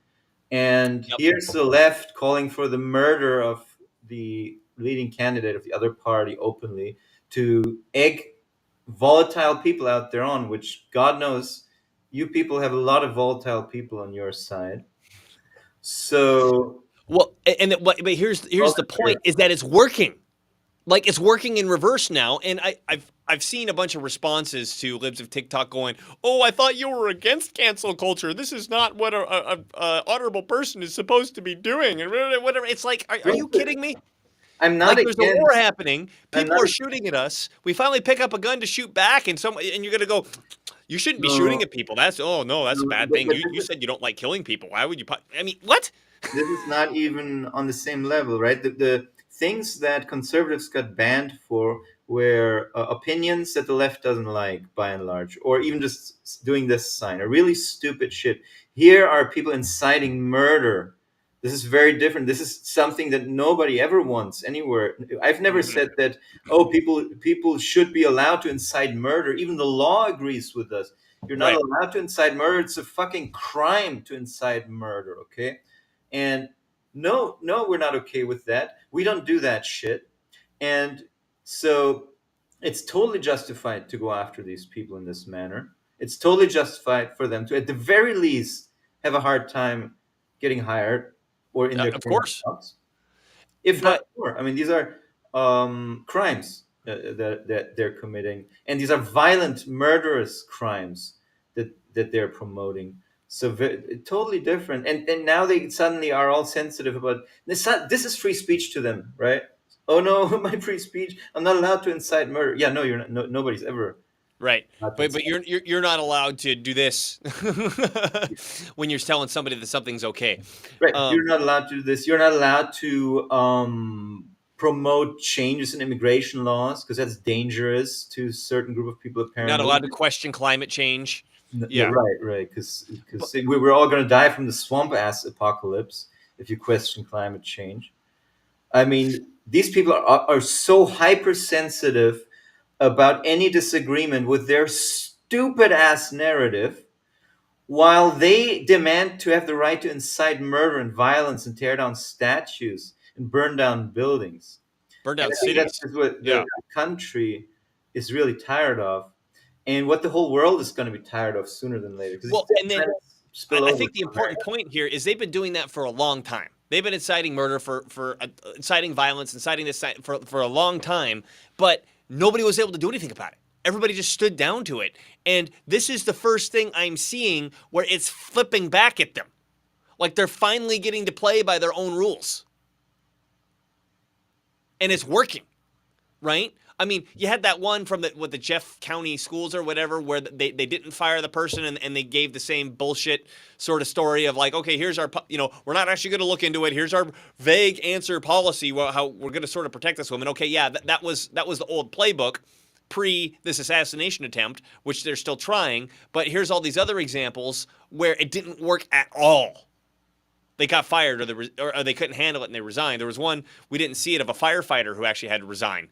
[SPEAKER 1] And here's the left calling for the murder of the leading candidate of the other party openly to egg volatile people out there on, which God knows you people have a lot of volatile people on your side. So
[SPEAKER 2] Well, but here's the point: is that it's working. Like it's working in reverse now, and I've seen a bunch of responses to libs of TikTok going, "Oh, I thought you were against cancel culture. This is not what a honorable person is supposed to be doing." And whatever. It's like, are you kidding me?
[SPEAKER 1] I'm not
[SPEAKER 2] Like there's a war
[SPEAKER 1] against.
[SPEAKER 2] happening.
[SPEAKER 1] I'm
[SPEAKER 2] People
[SPEAKER 1] not.
[SPEAKER 2] are shooting at us. We finally pick up a gun to shoot back, and you're gonna go. You shouldn't be shooting
[SPEAKER 1] No,
[SPEAKER 2] at people. That's oh no, that's a
[SPEAKER 1] no,
[SPEAKER 2] bad thing.
[SPEAKER 1] but
[SPEAKER 2] You said you don't like killing people. Why would you? I mean, what?
[SPEAKER 1] this is not even on the same level, right? The things that conservatives got banned for were opinions that the left doesn't like, by and large, or even just doing this sign, or really stupid shit. Here are people inciting murder. This is very different. This is something that nobody ever wants anywhere. I've never
[SPEAKER 2] Mhm.
[SPEAKER 1] said that. Oh, people should be allowed to incite murder. Even the law agrees with us. You're not
[SPEAKER 2] Right.
[SPEAKER 1] allowed to incite murder. It's a fucking crime to incite murder. Okay, and no, no, we're not okay with that. We don't do that shit. And so it's totally justified to go after these people in this manner. It's totally justified for them to, at the very least, have a hard time getting hired or in their
[SPEAKER 2] Of
[SPEAKER 1] current
[SPEAKER 2] course.
[SPEAKER 1] jobs, if not
[SPEAKER 2] But
[SPEAKER 1] more. I mean, these are crimes that they're committing, and these are violent, murderous crimes that they're promoting. So totally different, and now they suddenly are all sensitive about this. This is free speech to them, right? Oh no, my free speech! I'm not allowed to incite murder. Yeah, no, you're not. No, nobody's ever
[SPEAKER 2] right.
[SPEAKER 1] allowed to
[SPEAKER 2] But
[SPEAKER 1] incite.
[SPEAKER 2] you're not allowed to do this when you're telling somebody that something's okay.
[SPEAKER 1] Right, you're
[SPEAKER 2] Um,
[SPEAKER 1] not allowed to do this. You're not allowed to promote changes in immigration laws because that's dangerous to a certain group of people.
[SPEAKER 2] you're not
[SPEAKER 1] Apparently,
[SPEAKER 2] allowed to question climate change.
[SPEAKER 1] yeah,
[SPEAKER 2] Yeah.
[SPEAKER 1] right, because
[SPEAKER 2] But
[SPEAKER 1] we're all going to die from the swamp ass apocalypse if you question climate change. I mean, these people are so hypersensitive about any disagreement with their stupid ass narrative, while they demand to have the right to incite murder and violence and tear down statues and burn down buildings.
[SPEAKER 2] burn
[SPEAKER 1] And
[SPEAKER 2] down
[SPEAKER 1] I think that's
[SPEAKER 2] cities.
[SPEAKER 1] just what the
[SPEAKER 2] Yeah.
[SPEAKER 1] country is really tired of, and what the whole world is going to be tired of sooner than later, because it's
[SPEAKER 2] Well,
[SPEAKER 1] just
[SPEAKER 2] and
[SPEAKER 1] trying
[SPEAKER 2] then
[SPEAKER 1] to spill
[SPEAKER 2] I
[SPEAKER 1] over
[SPEAKER 2] think the
[SPEAKER 1] to America.
[SPEAKER 2] important point here is they've been doing that for a long time. They've been inciting murder for inciting violence, inciting this for a long time, but nobody was able to do anything about it. Everybody just stood down to it. And this is the first thing I'm seeing where it's flipping back at them. Like they're finally getting to play by their own rules. And it's working, right? I mean, you had that one from the Jeff County schools or whatever, where they didn't fire the person and they gave the same bullshit sort of story of like, okay, here's our, we're not actually going to look into it. Here's our vague answer policy, how we're going to sort of protect this woman. Okay, yeah, that was the old playbook pre this assassination attempt, which they're still trying. But here's all these other examples where it didn't work at all. They got fired or they couldn't handle it and they resigned. There was one, we didn't see it, of a firefighter who actually had to resign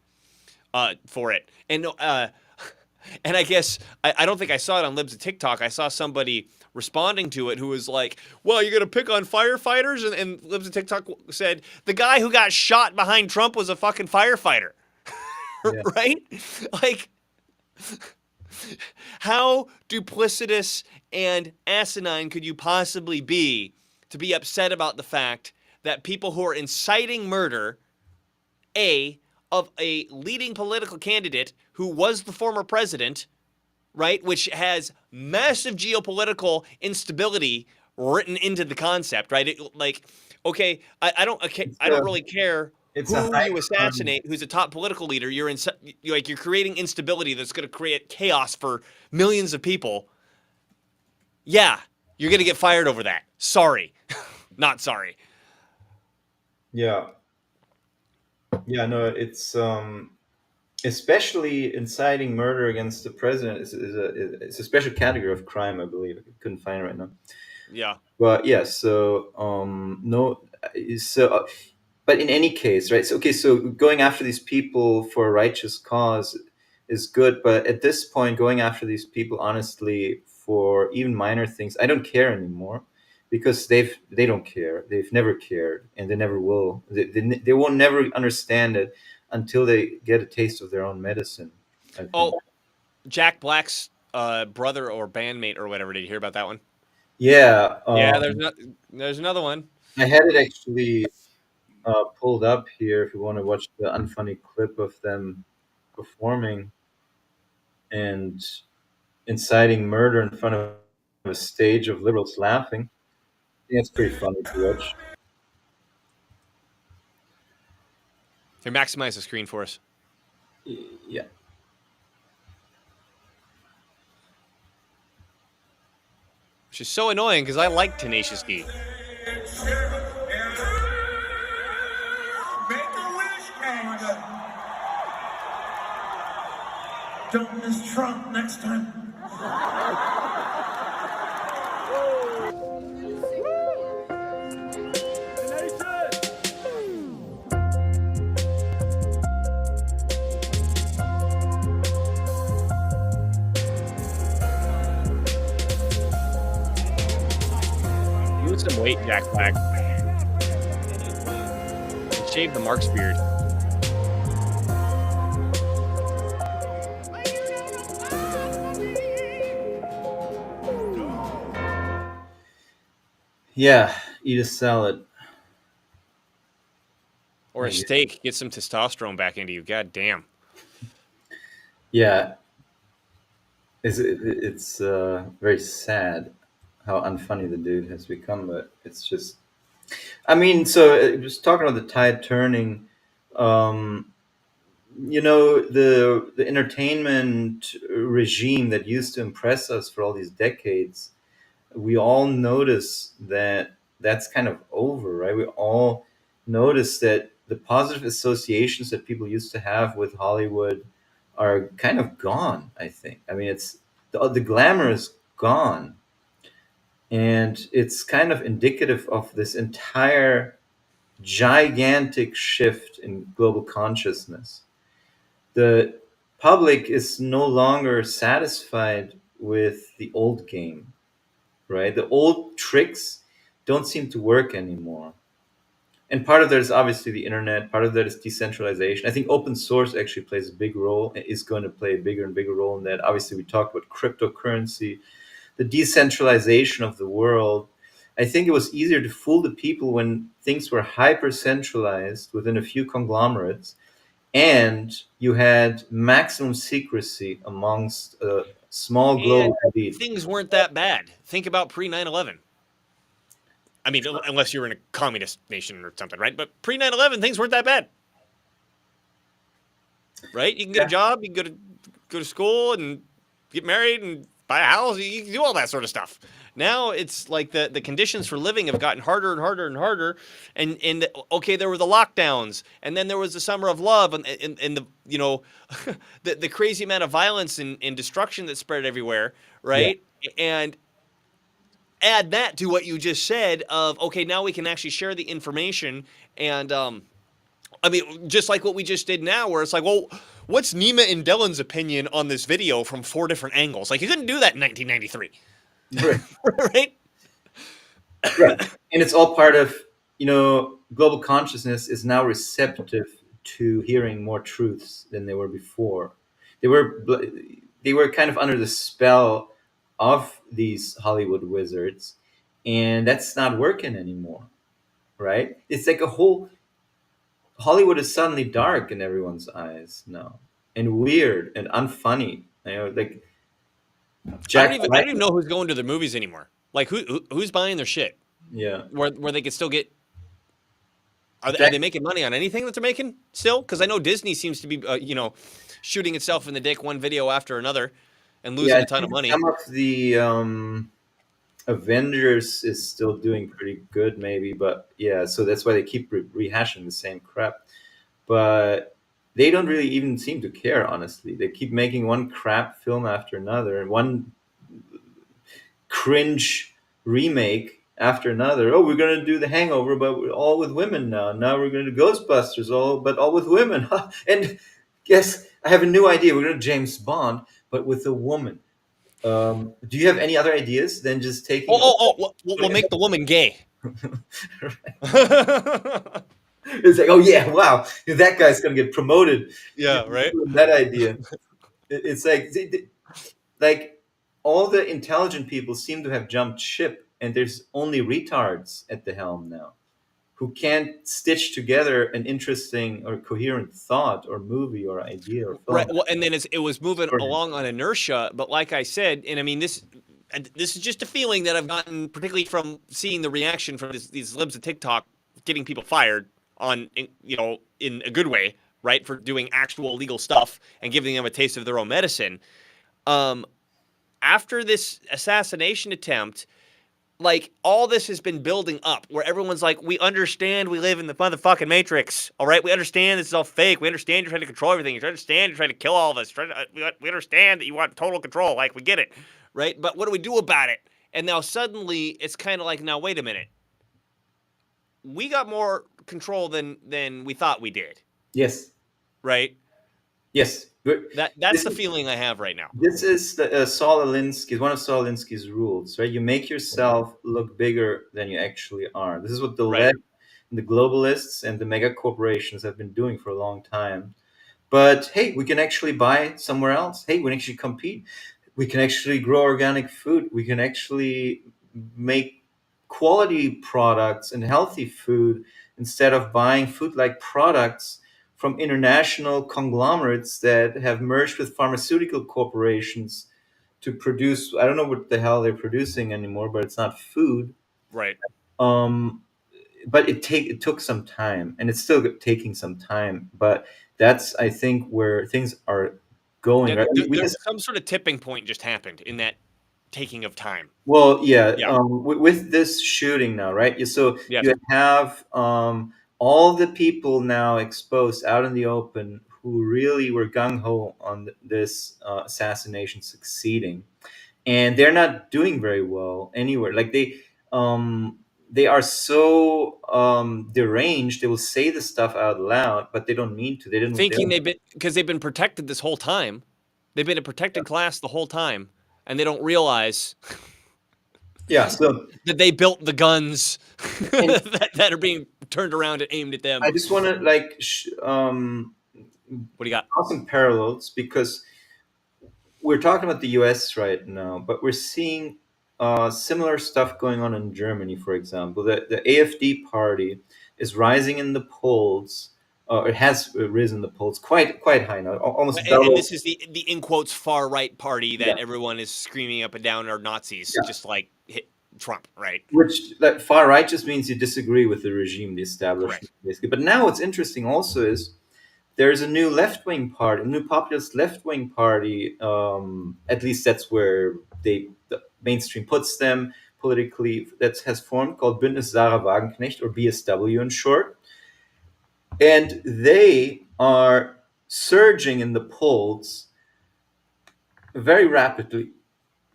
[SPEAKER 2] for it. And I guess I don't think I saw it on Libs of TikTok. I saw somebody responding to it who was like, "Well, you're gonna pick on firefighters," and Libs of TikTok said the guy who got shot behind Trump was a fucking firefighter,
[SPEAKER 1] Yeah,
[SPEAKER 2] right? Like, how duplicitous and asinine could you possibly be to be upset about the fact that people who are inciting murder, of a leading political candidate who was the former president, right, which has massive geopolitical instability written into the concept, right? Like, okay,
[SPEAKER 1] it's
[SPEAKER 2] I
[SPEAKER 1] a
[SPEAKER 2] don't really care
[SPEAKER 1] it's a
[SPEAKER 2] who
[SPEAKER 1] high
[SPEAKER 2] you
[SPEAKER 1] crime.
[SPEAKER 2] assassinate, who's a top political leader. You're creating instability that's going to create chaos for millions of people. Yeah, you're going to get fired over that. Sorry, not sorry.
[SPEAKER 1] Yeah, yeah, no, it's especially inciting murder against the president is a special category of crime. I believe I couldn't find it right now.
[SPEAKER 2] Yeah.
[SPEAKER 1] But yeah, so no, so but in any case, right? So okay, so going after these people for a righteous cause is good, but at this point, going after these people honestly for even minor things, I don't care anymore, because they don't care. They've never cared, and they never will. They will never understand it until they get a taste of their own medicine, I think.
[SPEAKER 2] Oh, Jack Black's brother or bandmate or whatever. Did you hear about that one?
[SPEAKER 1] Yeah,
[SPEAKER 2] Yeah, there's another one.
[SPEAKER 1] I had it actually pulled up here if you want to watch the unfunny clip of them performing and inciting murder in front of a stage of liberals laughing. I think it's pretty funny to watch.
[SPEAKER 2] Here, maximize the screen for us.
[SPEAKER 1] Yeah.
[SPEAKER 2] Which is so annoying because I like Tenacious D.
[SPEAKER 4] Make a wish, Canada. Don't miss Trump next time.
[SPEAKER 2] Lose some weight, Jack Black. Shave the Mark's beard.
[SPEAKER 1] Yeah, eat a salad.
[SPEAKER 2] Or a
[SPEAKER 1] Yeah.
[SPEAKER 2] steak. Get some testosterone back into you. God damn.
[SPEAKER 1] Yeah. It's very sad how unfunny the dude has become, but it's just. I mean, so just talking about the tide turning, um, the entertainment regime that used to impress us for all these decades, we all notice that that's kind of over, right? We all notice that the positive associations that people used to have with Hollywood are kind of gone. I think. I mean, it's the glamour is gone, and it's kind of indicative of this entire gigantic shift in global consciousness. The public is no longer satisfied with the old game, right? The old tricks don't seem to work anymore. And part of that is obviously the internet, part of that is decentralization. I think open source actually plays a big role, is going to play a bigger and bigger role in that. Obviously, we talked about cryptocurrency, the decentralization of the world. I think it was easier to fool the people when things were hyper centralized within a few conglomerates and you had maximum secrecy amongst a small
[SPEAKER 2] And
[SPEAKER 1] global elite.
[SPEAKER 2] things weren't that bad. Think about pre 9/11. I mean, unless you were in a communist nation or something, right? But pre 9/11, things weren't that bad. Right? You can get a job, you can go to school and get married and buy a house. You can do all that sort of stuff. Now it's like the conditions for living have gotten harder and harder and harder. And okay, there were the lockdowns, and then there was the summer of love, and the the crazy amount of violence and destruction that spread everywhere, right? And add that to what you just said of okay, now we can actually share the information and I mean, just like what we just did now, where it's like, well, what's Nima and Dylan's opinion on this video from 4 different angles? Like, you couldn't do that in 1993,
[SPEAKER 1] Right.
[SPEAKER 2] right?
[SPEAKER 1] Right. And it's all part of, global consciousness is now receptive to hearing more truths than they were before. They were they were kind of under the spell of these Hollywood wizards, and that's not working anymore, right? It's like a whole Hollywood is suddenly dark in everyone's eyes now, and weird and unfunny. Like Jack
[SPEAKER 2] I don't
[SPEAKER 1] Black.
[SPEAKER 2] even know who's going to the movies anymore. Like, who's buying their shit?
[SPEAKER 1] Yeah.
[SPEAKER 2] Where they could still get. Are they making money on anything that they're making still? Because I know Disney seems to be, shooting itself in the dick one video after another and losing
[SPEAKER 1] I
[SPEAKER 2] a ton of
[SPEAKER 1] think
[SPEAKER 2] money.
[SPEAKER 1] some of the Avengers is still doing pretty good, maybe, but yeah, so that's why they keep rehashing the same crap. But they don't really even seem to care, honestly. They keep making one crap film after another, and one cringe remake after another. Oh, we're gonna do The Hangover, but we're all with women now. Now we're gonna do Ghostbusters, all with women. And yes, I have a new idea. We're gonna James Bond, but with a woman. Do you have any other ideas than just taking?
[SPEAKER 2] We'll make the woman gay.
[SPEAKER 1] It's like, oh yeah, wow, that guy's gonna get promoted.
[SPEAKER 2] Yeah, right.
[SPEAKER 1] That idea. It's like all the intelligent people seem to have jumped ship, and there's only retards at the helm now. who can't stitch together an interesting or coherent thought or movie or idea or film.
[SPEAKER 2] Right. Well, and then it was moving
[SPEAKER 1] Or-
[SPEAKER 2] along on inertia. But like I said, and I mean this is just a feeling that I've gotten, particularly from seeing the reaction from these libs of TikTok getting people fired on, in a good way, right, for doing actual illegal stuff and giving them a taste of their own medicine. After this assassination attempt, like, all this has been building up where everyone's like, we understand we live in the motherfucking Matrix. All right. We understand this is all fake. We understand you're trying to control everything. You understand you're trying to kill all of us. We understand that you want total control. Like, we get it. Right. But what do we do about it? And now suddenly it's kind of like, now, wait a minute. We got more control than we thought we did.
[SPEAKER 1] Yes.
[SPEAKER 2] Right.
[SPEAKER 1] Yes.
[SPEAKER 2] That's the feeling I have right now.
[SPEAKER 1] This is Saul Alinsky, one of Saul Alinsky's rules, right? You make yourself look bigger than you actually are. This is what the left, the globalists, and the mega corporations have been doing for a long time. But hey, we can actually buy somewhere else. Hey, we can actually compete. We can actually grow organic food. We can actually make quality products and healthy food instead of buying food-like products from international conglomerates that have merged with pharmaceutical corporations to produce, I don't know what the hell they're producing anymore, but it's not food.
[SPEAKER 2] Right.
[SPEAKER 1] But it took some time, and it's still taking some time. But that's, I think, where things are going.
[SPEAKER 2] Yeah,
[SPEAKER 1] Right?
[SPEAKER 2] there's some sort of tipping point just happened in that taking of time.
[SPEAKER 1] Well, yeah.
[SPEAKER 2] Yeah.
[SPEAKER 1] With this shooting now, right? So
[SPEAKER 2] Yes.
[SPEAKER 1] you have all the people now exposed out in the open who really were gung ho on this assassination succeeding, and they're not doing very well anywhere. Like they are so deranged. They will say the stuff out loud, but they don't mean to. They didn't
[SPEAKER 2] Thinking because they've been protected this whole time. They've been a protected class the whole time, and they don't realize
[SPEAKER 1] Yeah, so
[SPEAKER 2] that they built the guns that are being turned around and aimed at them.
[SPEAKER 1] I just want to
[SPEAKER 2] What do you got?
[SPEAKER 1] draw some parallels, because we're talking about the U.S. right now, but we're seeing similar stuff going on in Germany, for example. The AfD party is rising in the polls. It has risen the polls quite high now, almost double.
[SPEAKER 2] And this is the in quotes far right party that
[SPEAKER 1] Yeah.
[SPEAKER 2] everyone is screaming up and down are Nazis,
[SPEAKER 1] Yeah.
[SPEAKER 2] just like hit Trump, right?
[SPEAKER 1] Which, like, far right just means you disagree with the regime, the establishment,
[SPEAKER 2] Correct.
[SPEAKER 1] basically. But now what's interesting also is there's a new left-wing party, a new populist left-wing party. At least that's where the mainstream puts them politically. That has formed, called Bündnis Sarah Wagenknecht, or BSW in short. And they are surging in the polls very rapidly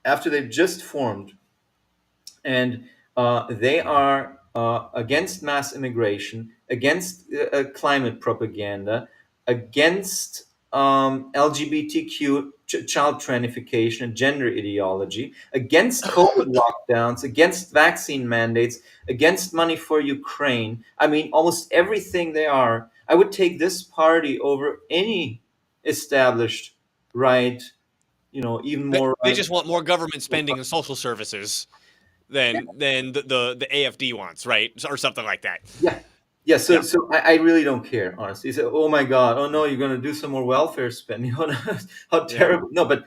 [SPEAKER 1] after they've just formed. And they are against mass immigration, against climate propaganda, against LGBTQ child transification and gender ideology, against COVID lockdowns, against vaccine mandates, against money for Ukraine. I mean, almost everything they are. I would take this party over any established right, even more.
[SPEAKER 2] They
[SPEAKER 1] right.
[SPEAKER 2] just want more government spending and social services than the AfD wants, right? Or something like that.
[SPEAKER 1] Yeah. So I really don't care, honestly. You say, oh my God, oh no, you're going to do some more welfare spending. How terrible. No, but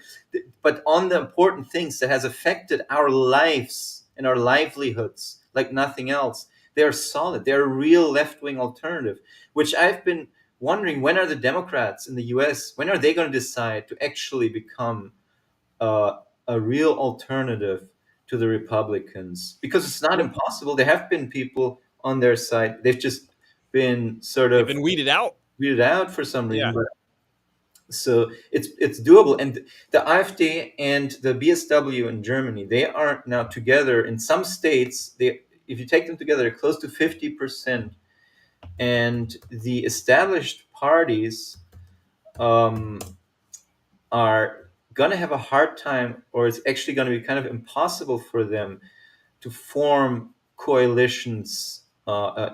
[SPEAKER 1] on the important things that has affected our lives and our livelihoods like nothing else, they're solid. They're a real left-wing alternative, which I've been wondering, when are the Democrats in the US, when are they going to decide to actually become a real alternative to the Republicans? Because it's not impossible. There have been people on their side. They've just been
[SPEAKER 2] They've been weeded out.
[SPEAKER 1] weeded out for some reason.
[SPEAKER 2] Yeah.
[SPEAKER 1] But, so it's doable. And the AfD and the BSW in Germany, they are now together in some states. If you take them together, they're close to 50%. And the established parties are going to have a hard time, or it's actually going to be kind of impossible for them to form coalitions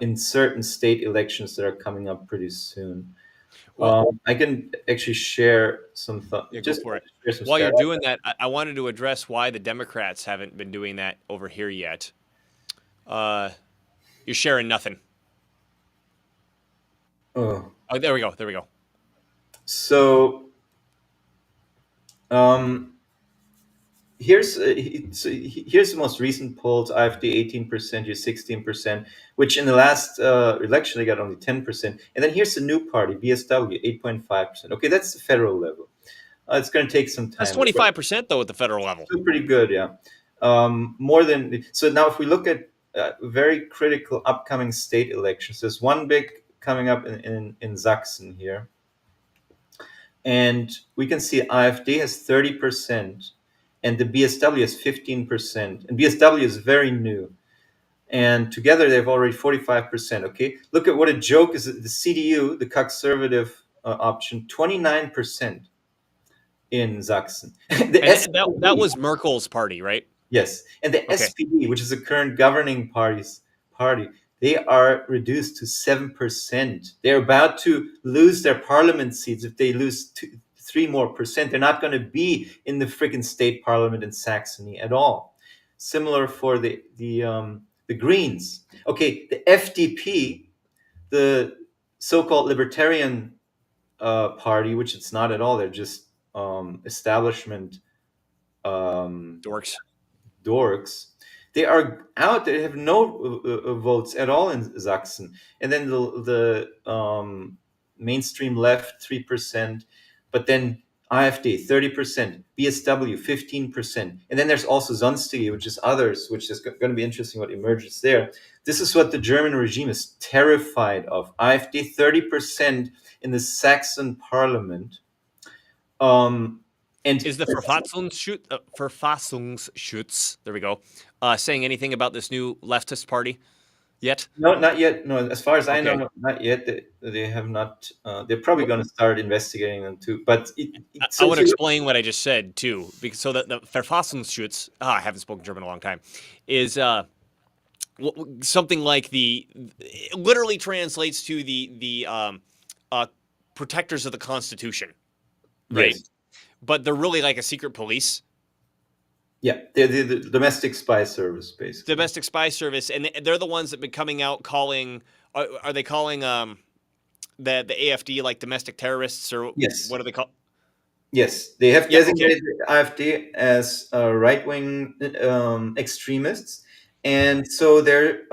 [SPEAKER 1] in certain state elections that are coming up pretty soon. I can actually share some thoughts.
[SPEAKER 2] Yeah, go for it. While you're doing that, I wanted to address why the Democrats haven't been doing that over here yet. You're sharing nothing.
[SPEAKER 1] Oh,
[SPEAKER 2] Oh, there we go. There we go.
[SPEAKER 1] so um, here's the most recent polls. AfD 18%, you 16%, which in the last election they got only 10%. And then here's the new party, BSW, 8.5%. Okay, that's the federal level. It's going to take some
[SPEAKER 2] That's
[SPEAKER 1] time.
[SPEAKER 2] 25% though at the federal level.
[SPEAKER 1] Still pretty good, yeah. More than so. Now, if we look at very critical upcoming state elections, there's one big coming up in Sachsen here, and we can see AfD has 30%, and the BSW has 15%, and BSW is very new, and together they have already 45%. Okay, look at what a joke is. The CDU, the conservative option, 29% in Sachsen. The
[SPEAKER 2] And that
[SPEAKER 1] SPD.
[SPEAKER 2] was Merkel's party, right?
[SPEAKER 1] Yes, and the
[SPEAKER 2] Okay.
[SPEAKER 1] SPD, which is the current governing party, they are reduced to 7%. They're about to lose their parliament seats if they lose 3 more percent. They're not going to be in the freaking state parliament in Saxony at all. Similar for the Greens. Okay, the FDP, the so-called Libertarian party, which it's not at all. They're just establishment.
[SPEAKER 2] Dorks.
[SPEAKER 1] Dorks, they are out. They have no votes at all in Sachsen. And then the mainstream left 3%, but then AfD 30%, BSW 15%, and then there's also Sonstige, which is others, which is going to be interesting what emerges there. This is what the German regime is terrified of. AfD 30% in the Saxon parliament. And
[SPEAKER 2] Is the Verfassungsschutz, there we go, saying anything about this new leftist party yet?
[SPEAKER 1] no, not yet. No, as far as I
[SPEAKER 2] Okay.
[SPEAKER 1] know, not yet. They have not. They're probably going to start investigating them too. But
[SPEAKER 2] I
[SPEAKER 1] so
[SPEAKER 2] want
[SPEAKER 1] if
[SPEAKER 2] to
[SPEAKER 1] you look,
[SPEAKER 2] explain what I just said too, because so that the Verfassungsschutz, I haven't spoken German in a long time, is something like it literally translates to the protectors of the Constitution, right?
[SPEAKER 1] yes,
[SPEAKER 2] But they're really like a secret police,
[SPEAKER 1] yeah, they're the domestic spy service, basically.
[SPEAKER 2] domestic spy service, and they're the ones that have been coming out calling. Are they calling the AfD like domestic terrorists, or
[SPEAKER 1] Yes,
[SPEAKER 2] what do they call?
[SPEAKER 1] yes, they have
[SPEAKER 2] Yeah, okay.
[SPEAKER 1] designated AfD as right-wing extremists, and so they're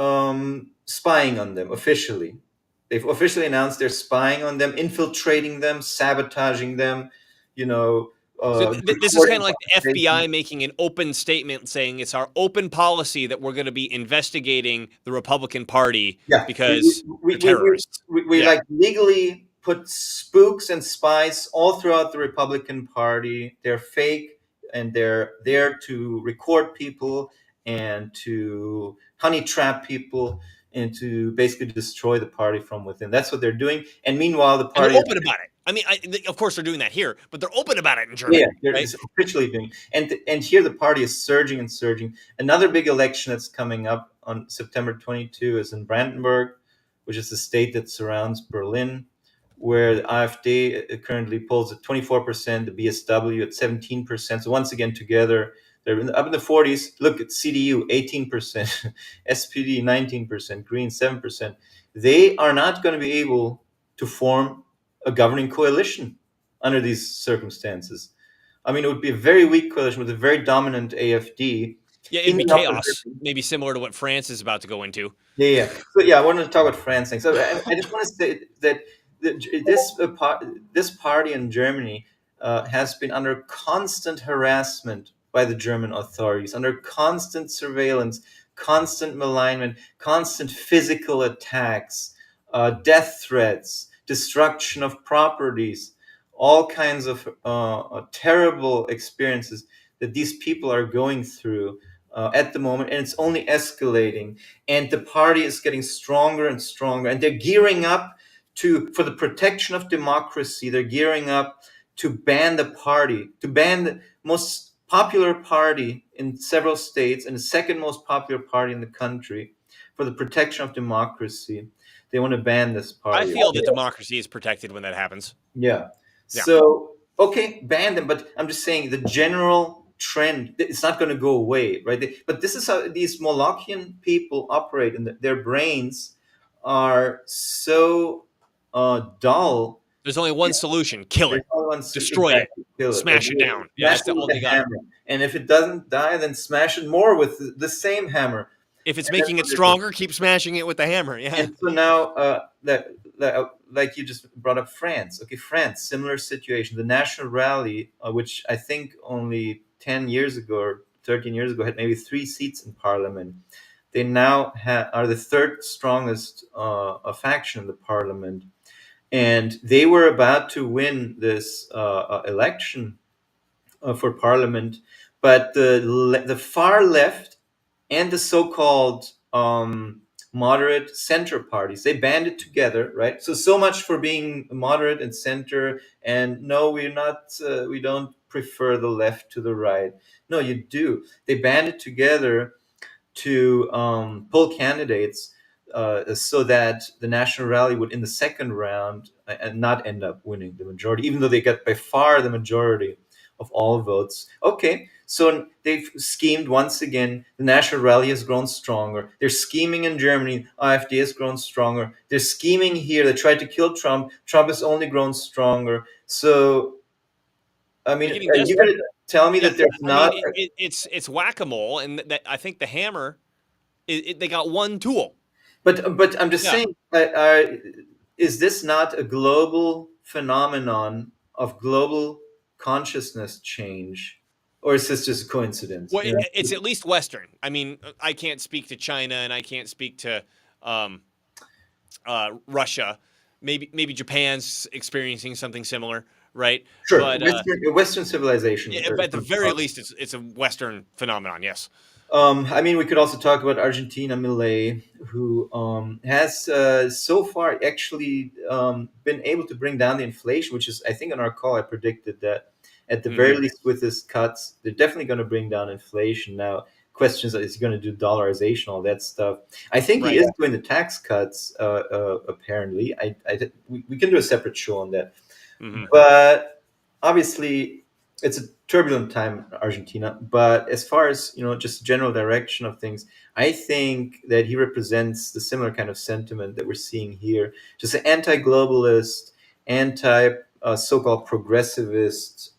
[SPEAKER 1] spying on them officially. They've officially announced they're spying on them, infiltrating them, sabotaging them. You know,
[SPEAKER 2] So this is kind
[SPEAKER 1] recording
[SPEAKER 2] of like the
[SPEAKER 1] conversations.
[SPEAKER 2] FBI making an open statement saying it's our open policy that we're going to be investigating the Republican Party
[SPEAKER 1] Yeah,
[SPEAKER 2] because they're terrorists.
[SPEAKER 1] we
[SPEAKER 2] Yeah.
[SPEAKER 1] like legally put spooks and spies all throughout the Republican Party. They're fake and they're there to record people and to honey trap people and to basically destroy the party from within. That's what they're doing. And meanwhile, the
[SPEAKER 2] And they're
[SPEAKER 1] party is.
[SPEAKER 2] open about it. I mean, of course they're doing that here, but they're open about it in
[SPEAKER 1] Yeah,
[SPEAKER 2] Germany,
[SPEAKER 1] they're
[SPEAKER 2] right?
[SPEAKER 1] officially doing, and here the party is surging and surging. Another big election that's coming up on September 22 is in Brandenburg, which is the state that surrounds Berlin, where the AfD currently polls at 24%, the BSW at 17%. So once again, together they're up in the 40s. Look at CDU 18%, SPD 19%, Green 7%. They are not going to be able to form a governing coalition under these circumstances. I mean, it would be a very weak coalition with a very dominant AfD
[SPEAKER 2] Yeah, it'd
[SPEAKER 1] in
[SPEAKER 2] be
[SPEAKER 1] the upper
[SPEAKER 2] chaos,
[SPEAKER 1] Germany.
[SPEAKER 2] maybe similar to what France is about to go into.
[SPEAKER 1] Yeah, yeah. So yeah, I wanted to talk about France thing. So I just want to say that this party in Germany has been under constant harassment by the German authorities, under constant surveillance, constant malignment, constant physical attacks, death threats, destruction of properties, all kinds of terrible experiences that these people are going through at the moment, and it's only escalating. And the party is getting stronger and stronger, and they're gearing up for the protection of democracy. They're gearing up to ban the party, to ban the most popular party in several states and the second most popular party in the country for the protection of democracy. They want to ban this
[SPEAKER 2] I
[SPEAKER 1] party.
[SPEAKER 2] feel that democracy is protected when that happens.
[SPEAKER 1] Yeah.
[SPEAKER 2] Yeah.
[SPEAKER 1] So, okay, ban them, but I'm just saying the general trend, it's not going to go away, right? But this is how these Molochian people operate, and their brains are so dull.
[SPEAKER 2] There's only one solution: kill
[SPEAKER 1] There's
[SPEAKER 2] it,
[SPEAKER 1] only one
[SPEAKER 2] destroy it,
[SPEAKER 1] exactly, kill it.
[SPEAKER 2] smash it down. Yeah,
[SPEAKER 1] Smash
[SPEAKER 2] that's
[SPEAKER 1] it
[SPEAKER 2] all
[SPEAKER 1] with
[SPEAKER 2] they
[SPEAKER 1] a
[SPEAKER 2] got.
[SPEAKER 1] hammer, and if it doesn't die, then smash it more with the same hammer.
[SPEAKER 2] If it's
[SPEAKER 1] And that's
[SPEAKER 2] making
[SPEAKER 1] what
[SPEAKER 2] it
[SPEAKER 1] they're doing.
[SPEAKER 2] stronger, keep smashing it with the hammer. Yeah.
[SPEAKER 1] And so now, like you just brought up France. Okay, France, similar situation. The National Rally, which I think only 10 years ago or 13 years ago had maybe 3 seats in parliament. They now are the third strongest faction in the parliament. And they were about to win this election for parliament. But the far left and the so-called moderate center parties, they banded together, right? So much for being moderate and center. And no, we're not. We don't prefer the left to the right. No, you do. They banded together to pull candidates so that the National Rally would, in the second round, and not end up winning the majority, even though they got by far the majority of all votes. Okay, so they've schemed once again. The National Rally has grown stronger. They're scheming in Germany. AfD has grown stronger. They're scheming here. They tried to kill Trump. Trump has only grown stronger. So, I mean,
[SPEAKER 2] They're getting
[SPEAKER 1] are you
[SPEAKER 2] desperate.
[SPEAKER 1] going to tell me
[SPEAKER 2] Yeah,
[SPEAKER 1] that there's
[SPEAKER 2] I
[SPEAKER 1] not?
[SPEAKER 2] mean, it's whack-a-mole, and that I think the hammer, they got one tool.
[SPEAKER 1] But I'm just
[SPEAKER 2] Yeah.
[SPEAKER 1] saying, is this not a global phenomenon of global consciousness change, or is this just a coincidence?
[SPEAKER 2] Well,
[SPEAKER 1] You know?
[SPEAKER 2] it's at least Western. I mean, I can't speak to China, and I can't speak to Russia. Maybe Japan's experiencing something similar, right?
[SPEAKER 1] Sure,
[SPEAKER 2] But
[SPEAKER 1] Western civilization.
[SPEAKER 2] yeah, but at the very least, it's a Western phenomenon. Yes.
[SPEAKER 1] I mean, we could also talk about Argentina Milei, who has so far actually been able to bring down the inflation, which is, I think, on our call, I predicted that at the very least with his cuts, they're definitely going to bring down inflation. Now, questions is he going to do dollarization, all that stuff. I think he
[SPEAKER 2] Right.
[SPEAKER 1] is doing the tax cuts, apparently. We can do a separate show on that. But obviously, it's a turbulent time in Argentina. But as far as just general direction of things, I think that he represents the similar kind of sentiment that we're seeing here, just an anti-globalist, anti so-called progressivist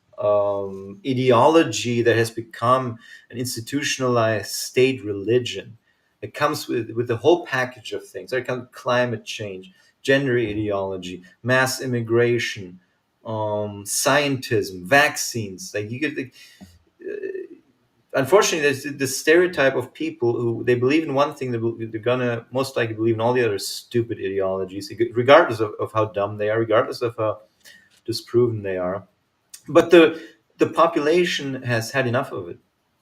[SPEAKER 1] ideology that has become an institutionalized state religion. It comes with the whole package of things. There comes climate change, gender ideology, mass immigration, scientism, vaccines. Like you get, unfortunately, there's the stereotype of people who they believe in one thing, they're gonna most likely believe in all the other stupid ideologies, regardless of how dumb they are, regardless of how disproven they are. But the population has had enough of it.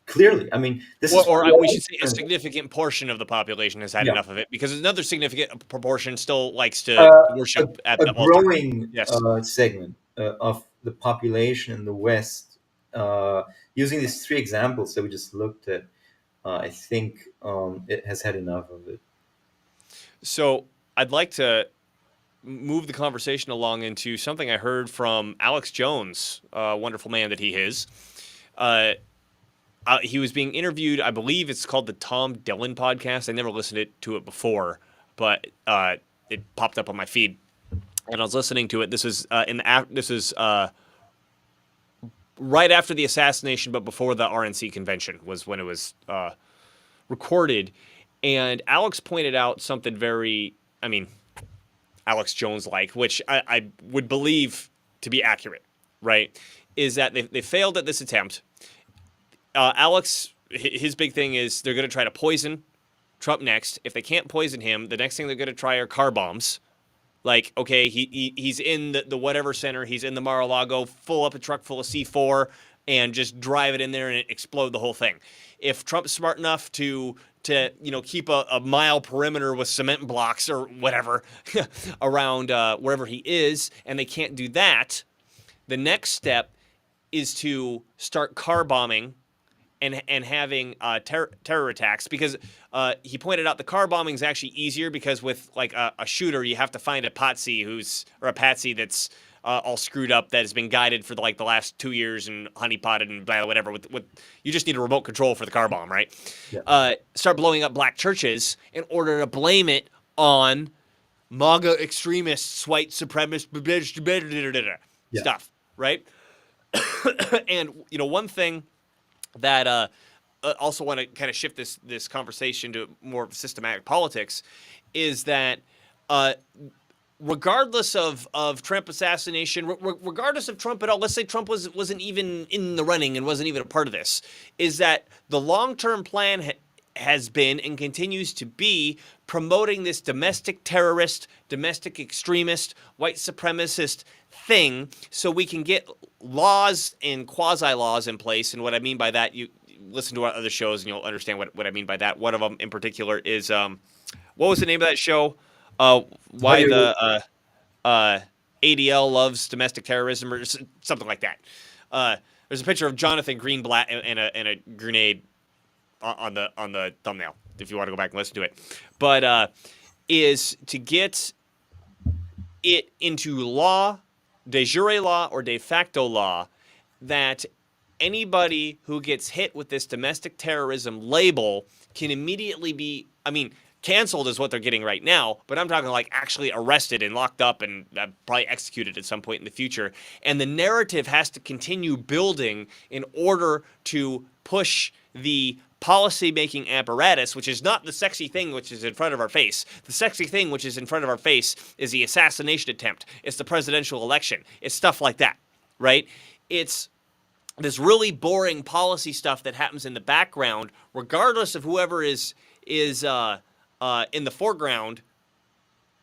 [SPEAKER 1] Clearly, I mean, this is
[SPEAKER 2] We should say a significant portion of the population has had enough of it, because another significant proportion still likes to worship at
[SPEAKER 1] a
[SPEAKER 2] the altar.
[SPEAKER 1] growing
[SPEAKER 2] Yes.
[SPEAKER 1] segment of the population in the West. Using these 3 examples that we just looked at, I think it has had enough of it.
[SPEAKER 2] So I'd like to move the conversation along into something I heard from Alex Jones, a wonderful man that he is. He was being interviewed. I believe it's called the Tom Dillon podcast. I never listened to it before, but it popped up on my feed, and I was listening to it. This is right after the assassination, but before the RNC convention was when it was recorded. And Alex pointed out something very, Alex Jones-like, which I would believe to be accurate, right? Is that they failed at this attempt. Alex, his big thing is they're going to try to poison Trump next. If they can't poison him, the next thing they're going to try are car bombs. Like, okay, he's in the whatever center. He's in the Mar-a-Lago, full up a truck full of C4, and just drive it in there and explode the whole thing. If Trump's smart enough to keep a mile perimeter with cement blocks or whatever around wherever he is, and they can't do that, the next step is to start car bombing and having terror attacks, because he pointed out the car bombing is actually easier, because with like a shooter, you have to find a patsy that's all screwed up, that has been guided for the last 2 years and honeypotted and blah, whatever. With you just need a remote control for the car bomb, right? Yeah. Start blowing up black churches in order to blame it on MAGA extremists, white supremacists,
[SPEAKER 1] Yeah.
[SPEAKER 2] stuff, right? And one thing that also want to kind of shift this conversation to more systematic politics is that regardless of Trump assassination, regardless of Trump at all, let's say Trump wasn't even in the running and wasn't even a part of this, is that the long-term plan has been and continues to be promoting this domestic terrorist, domestic extremist, white supremacist thing so we can get laws and quasi-laws in place. And what I mean by that, you listen to our other shows and you'll understand what I mean by that. One of them in particular is, what was the name of that show? Why the ADL loves domestic terrorism or something like that. There's a picture of Jonathan Greenblatt and a grenade on the thumbnail if you want to go back and listen to it. But is to get it into law, de jure law or de facto law, that anybody who gets hit with this domestic terrorism label can immediately be, canceled is what they're getting right now, but I'm talking like actually arrested and locked up and probably executed at some point in the future. And the narrative has to continue building in order to push the policy-making apparatus, which is not the sexy thing which is in front of our face. The sexy thing which is in front of our face is the assassination attempt. It's the presidential election. It's stuff like that, right? It's this really boring policy stuff that happens in the background, regardless of whoever is in the foreground,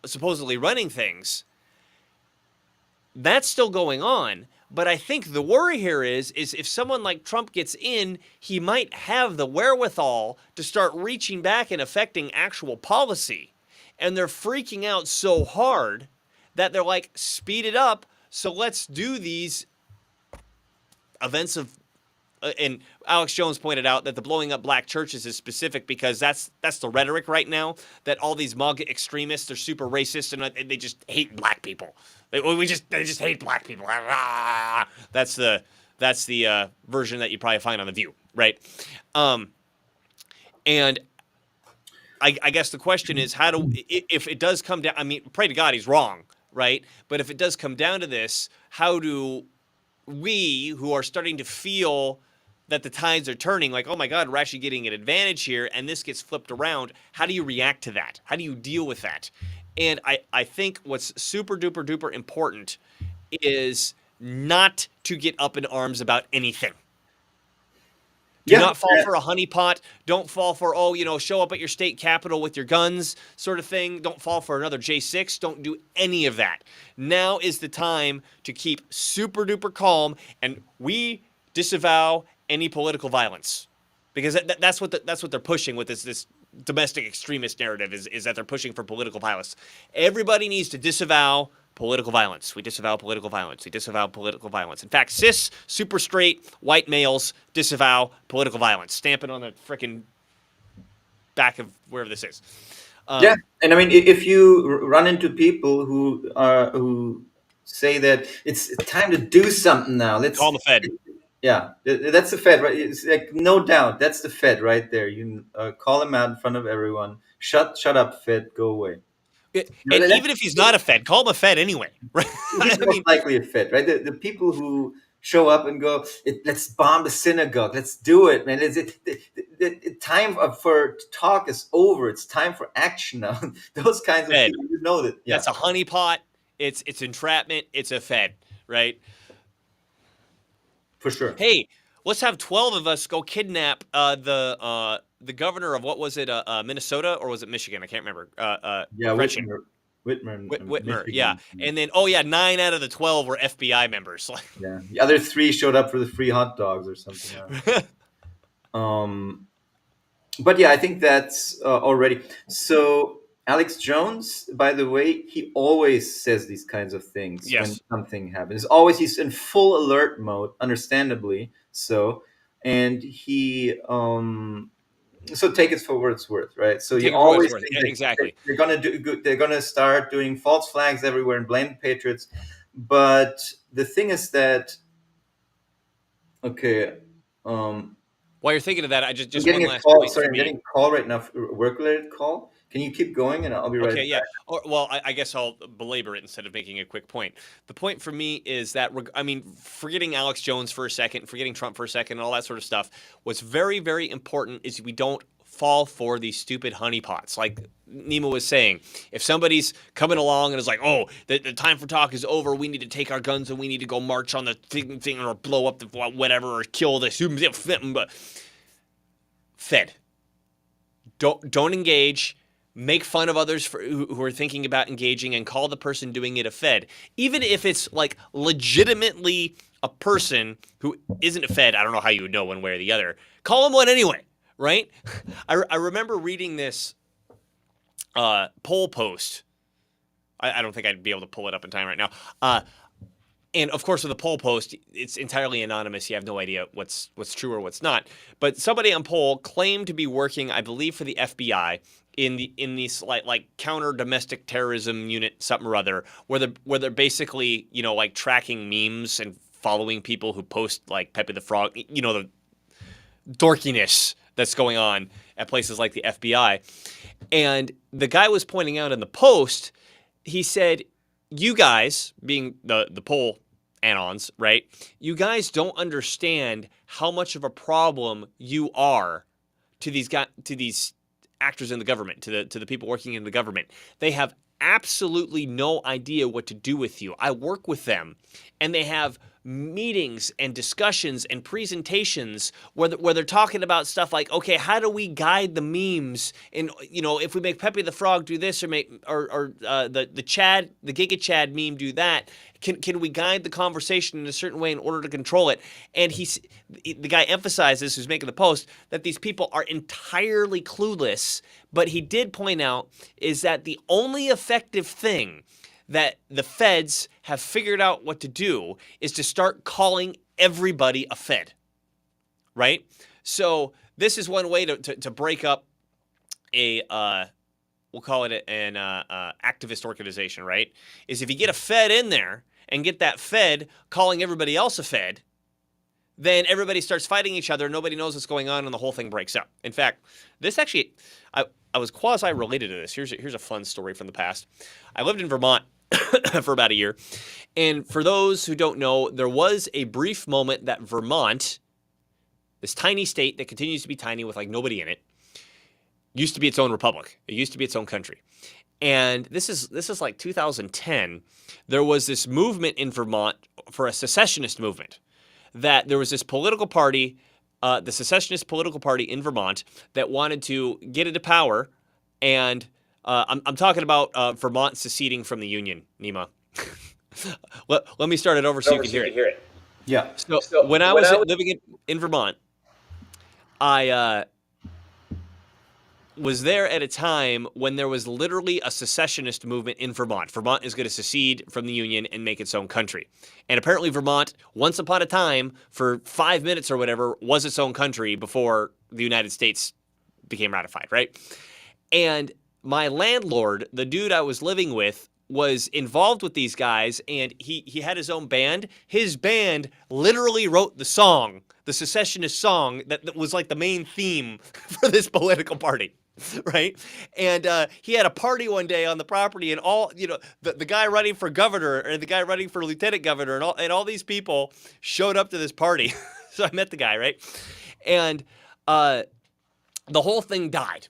[SPEAKER 2] supposedly running things. That's still going on. But I think the worry here is if someone like Trump gets in, he might have the wherewithal to start reaching back and affecting actual policy. And they're freaking out so hard that they're like, speed it up. So let's do these events of, and Alex Jones pointed out that the blowing up black churches is specific because that's the rhetoric right now, that all these MAGA extremists are super racist and they just hate black people. They just hate black people. That's the version that you probably find on The View, right? And I guess the question is, if it does come down, pray to God he's wrong, right? But if it does come down to this, how do we, who are starting to feel that the tides are turning, like, oh my God, we're actually getting an advantage here, and this gets flipped around, how do you react to that? How do you deal with that? And I think what's super duper duper important is not to get up in arms about anything. Do not fall for a honeypot. Don't fall for, show up at your state capitol with your guns sort of thing. Don't fall for another J6. Don't do any of that. Now is the time to keep super duper calm, and we disavow any political violence, because that's what they're pushing with this domestic extremist narrative is that they're pushing for political violence. Everybody needs to disavow political violence. We disavow political violence. We disavow political violence. In fact, cis, super straight, white males disavow political violence. Stamp it on the frickin' back of wherever this is.
[SPEAKER 1] Yeah, and if you run into people who say that it's time to do something now, let's
[SPEAKER 2] call the Fed.
[SPEAKER 1] Yeah, that's the Fed, right? It's like, no doubt, that's the Fed right there. You call him out in front of everyone. Shut up, Fed, go away.
[SPEAKER 2] And even if he's not a Fed, call him a Fed anyway, right?
[SPEAKER 1] He's most likely a Fed, right? The people who show up and go, let's bomb the synagogue, let's do it, man. The time for talk is over. It's time for action now. Those kinds of people, you know that. Yeah.
[SPEAKER 2] That's a honeypot. It's entrapment. It's a Fed, right?
[SPEAKER 1] For sure.
[SPEAKER 2] Hey, let's have 12 of us go kidnap the governor of, what was it, Minnesota, or was it Michigan? I can't remember. Whitmer, yeah. And then, 9 out of the 12 were FBI members.
[SPEAKER 1] Yeah, the other 3 showed up for the free hot dogs or something. But yeah, I think that's already. So Alex Jones, by the way, he always says these kinds of things when something happens. Always, he's in full alert mode, understandably so, and he so take it for what it's worth, right? So you always think
[SPEAKER 2] exactly
[SPEAKER 1] they're gonna start doing false flags everywhere and blame the Patriots. But the thing is that, okay,
[SPEAKER 2] while you're thinking of that, I just
[SPEAKER 1] getting
[SPEAKER 2] one
[SPEAKER 1] a
[SPEAKER 2] last
[SPEAKER 1] call.
[SPEAKER 2] point.
[SPEAKER 1] Sorry, I'm getting a call right now, work-related call. Can you keep going and I'll be right
[SPEAKER 2] Okay, yeah.
[SPEAKER 1] back?
[SPEAKER 2] Or, well, I guess I'll belabor it instead of making a quick point. The point for me is that, I mean, forgetting Alex Jones for a second, forgetting Trump for a second, and all that sort of stuff, what's very, very important is we don't fall for these stupid honeypots. Like Nima was saying, if somebody's coming along and is like, oh, the time for talk is over, we need to take our guns and we need to go march on the thing or blow up the whatever or kill the Fed. Don't engage. Make fun of others who are thinking about engaging and call the person doing it a Fed. Even if it's like legitimately a person who isn't a Fed, I don't know how you would know one way or the other. Call them one anyway, right? I remember reading this poll post. I don't think I'd be able to pull it up in time right now. And of course, with a poll post, it's entirely anonymous. You have no idea what's true or what's not. But somebody on poll claimed to be working, I believe, for the FBI in these like counter domestic terrorism unit, something or other, where they're basically, you know, like tracking memes and following people who post like Pepe the Frog, you know, the dorkiness that's going on at places like the FBI. And the guy was pointing out in the post, he said, you guys, being the poll anons, right? You guys don't understand how much of a problem you are to these actors in the government, to the people working in the government. They have absolutely no idea what to do with you. I work with them, and they have meetings and discussions and presentations where they're talking about stuff like, okay, how do we guide the memes? And, you know, if we make Pepe the Frog do this or the Giga Chad meme do that, can we guide the conversation in a certain way in order to control it? And the guy emphasizes, who's making the post, that these people are entirely clueless. But he did point out is that the only effective thing that the feds have figured out what to do is to start calling everybody a Fed, right? So this is one way to break up a, we'll call it an activist organization, right? Is if you get a Fed in there and get that Fed calling everybody else a Fed, then everybody starts fighting each other, nobody knows what's going on, and the whole thing breaks up. In fact, this actually, I was quasi-related to this. Here's a fun story from the past. I lived in Vermont for about a year. And for those who don't know, there was a brief moment that Vermont, this tiny state that continues to be tiny with like nobody in it, used to be its own republic. It used to be its own country. And this is like 2010. There was this movement in Vermont for a secessionist movement, that there was this political party, the secessionist political party in Vermont, that wanted to get into power. And I'm talking about Vermont seceding from the Union, Nima. let me start it over so you can hear it.
[SPEAKER 1] Yeah.
[SPEAKER 2] So when I was living in Vermont, I was there at a time when there was literally a secessionist movement in Vermont. Vermont is going to secede from the Union and make its own country. And apparently Vermont, once upon a time, for 5 minutes or whatever, was its own country before the United States became ratified, right? And my landlord, the dude I was living with, was involved with these guys, and he had his own band. His band literally wrote the song, the secessionist song that was like the main theme for this political party, right? And he had a party one day on the property, and all, you know, the guy running for governor and the guy running for lieutenant governor and all these people showed up to this party. So I met the guy, right? And the whole thing died.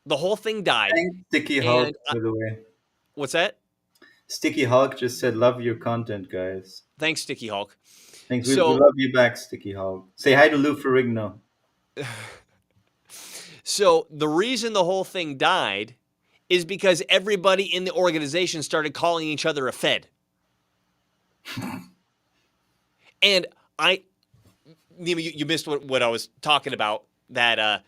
[SPEAKER 2] The whole thing died.
[SPEAKER 1] Thanks, Sticky Hulk, by the way.
[SPEAKER 2] What's that?
[SPEAKER 1] Sticky Hulk just said, love your content, guys.
[SPEAKER 2] Thanks, Sticky Hulk.
[SPEAKER 1] Thanks. We love you back, Sticky Hulk. Say hi to Lou Ferrigno.
[SPEAKER 2] So the reason the whole thing died is because everybody in the organization started calling each other a Fed. And Nima, you missed what I was talking about. That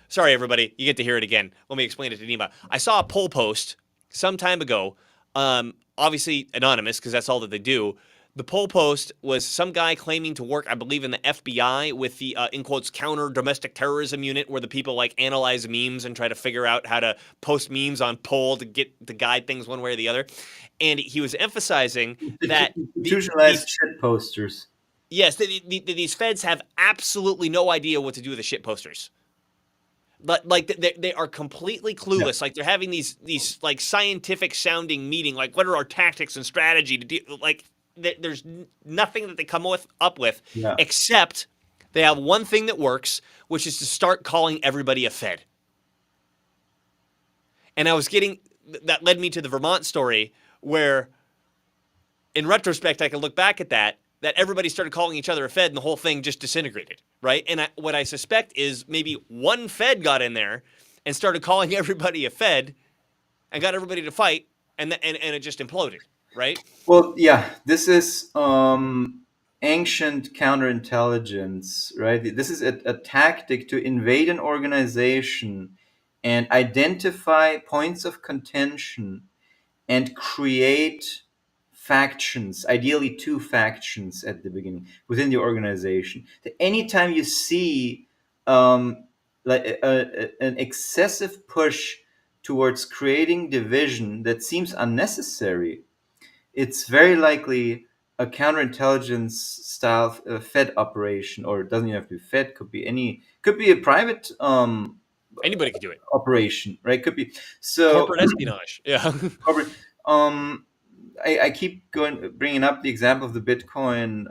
[SPEAKER 2] sorry, everybody, you get to hear it again. Let me explain it to Nima. I saw a poll post some time ago, obviously anonymous because that's all that they do. The poll post was some guy claiming to work, I believe, in the FBI with the, in quotes, counter domestic terrorism unit, where the people like analyze memes and try to figure out how to post memes on poll to guide things one way or the other. And he was emphasizing that
[SPEAKER 1] institutionalized shit posters.
[SPEAKER 2] Yes, these feds have absolutely no idea what to do with the shit posters. Like they are completely clueless. Like they're having these like scientific sounding meeting. Like what are our tactics and strategy to do? Like there's nothing that they come up with
[SPEAKER 1] Yeah.
[SPEAKER 2] except they have one thing that works, which is to start calling everybody a Fed. And that led me to the Vermont story where, in retrospect, I can look back at that everybody started calling each other a Fed and the whole thing just disintegrated, right? And what I suspect is maybe one Fed got in there and started calling everybody a Fed and got everybody to fight, and it just imploded, right?
[SPEAKER 1] Well, yeah, this is ancient counterintelligence, right? This is a tactic to invade an organization and identify points of contention and create factions, ideally two factions at the beginning within the organization. Anytime you see like an excessive push towards creating division that seems unnecessary, it's very likely a counterintelligence style Fed operation, or it doesn't even have to be Fed. Could be a private
[SPEAKER 2] Anybody could do it.
[SPEAKER 1] operation, right? Could be so
[SPEAKER 2] Corporate espionage. Yeah.
[SPEAKER 1] corporate. I keep bringing up the example of the Bitcoin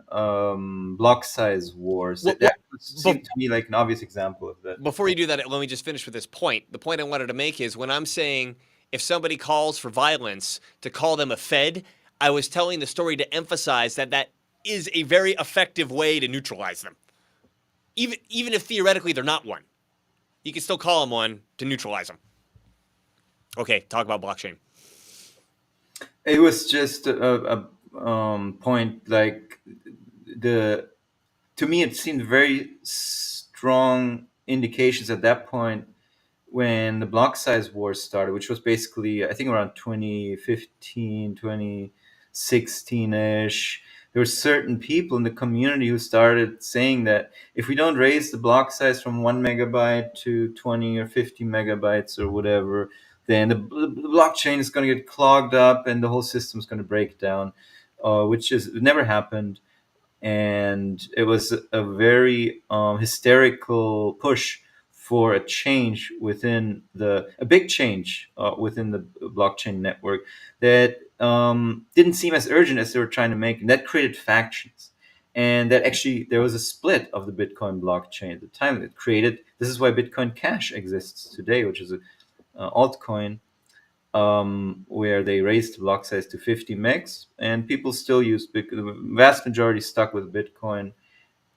[SPEAKER 1] block size wars. That seemed to me like an obvious example of that.
[SPEAKER 2] Before you do that, let me just finish with this point. The point I wanted to make is when I'm saying if somebody calls for violence, to call them a Fed, I was telling the story to emphasize that is a very effective way to neutralize them. Even if theoretically they're not one, you can still call them one to neutralize them. Okay, talk about blockchain.
[SPEAKER 1] It was just a point like to me it seemed very strong indications at that point when the block size war started, which was basically I think around 2015, 2016ish. There were certain people in the community who started saying that if we don't raise the block size from 1 megabyte to 20 or 50 megabytes or whatever, then the blockchain is going to get clogged up and the whole system is going to break down, which is never happened. And it was a very hysterical push for a change a big change within the blockchain network that didn't seem as urgent as they were trying to make, and that created factions. And that actually there was a split of the Bitcoin blockchain at the time that created. This is why Bitcoin Cash exists today, which is an altcoin where they raised the block size to 50 megs, and people still use Bitcoin. The vast majority stuck with Bitcoin,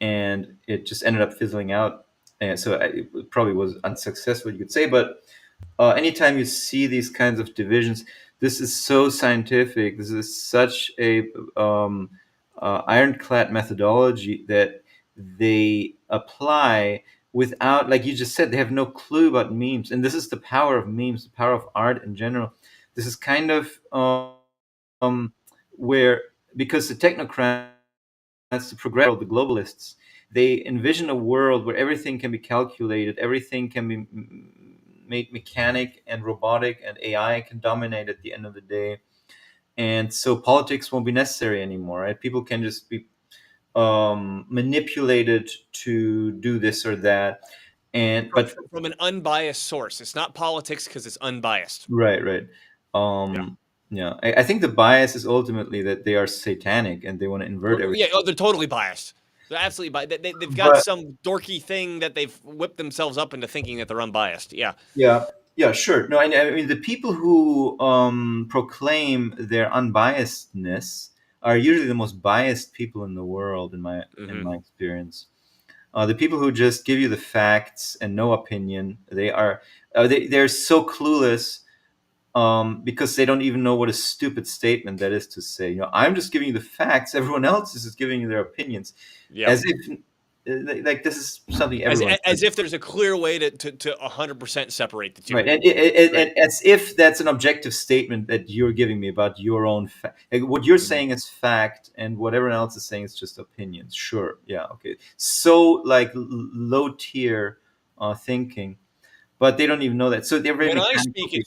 [SPEAKER 1] and it just ended up fizzling out. And so it probably was unsuccessful, you could say. But anytime you see these kinds of divisions, this is so scientific. This is such a ironclad methodology that they apply without, like you just said, they have no clue about memes. And this is the power of memes, the power of art in general. This is kind of where, because the technocrats, the progressive, the globalists, they envision a world where everything can be calculated, everything can be made mechanic and robotic, and AI can dominate at the end of the day. And so politics won't be necessary anymore, right? People can just be manipulated to do this or that. But
[SPEAKER 2] from an unbiased source. It's not politics because it's unbiased.
[SPEAKER 1] Right. Yeah. I think the bias is ultimately that they are satanic and they want to invert everything.
[SPEAKER 2] Yeah, they're totally biased. They're absolutely biased. They've got some dorky thing that they've whipped themselves up into thinking that they're unbiased. Yeah,
[SPEAKER 1] sure. No, I mean the people who proclaim their unbiasedness are usually the most biased people in the world, in my experience. The people who just give you the facts and no opinion, they're so clueless. Because they don't even know what a stupid statement that is to say. I'm just giving you the facts. Everyone else is just giving you their opinions, as if like this is something everyone.
[SPEAKER 2] As if there's a clear way to 100% separate the two.
[SPEAKER 1] Right, and as if that's an objective statement that you're giving me about your own fact. Like, what you're saying is fact, and what everyone else is saying is just opinions. Sure, yeah, okay. So like low tier thinking. But they don't even know that. So they're very.
[SPEAKER 2] When I speak,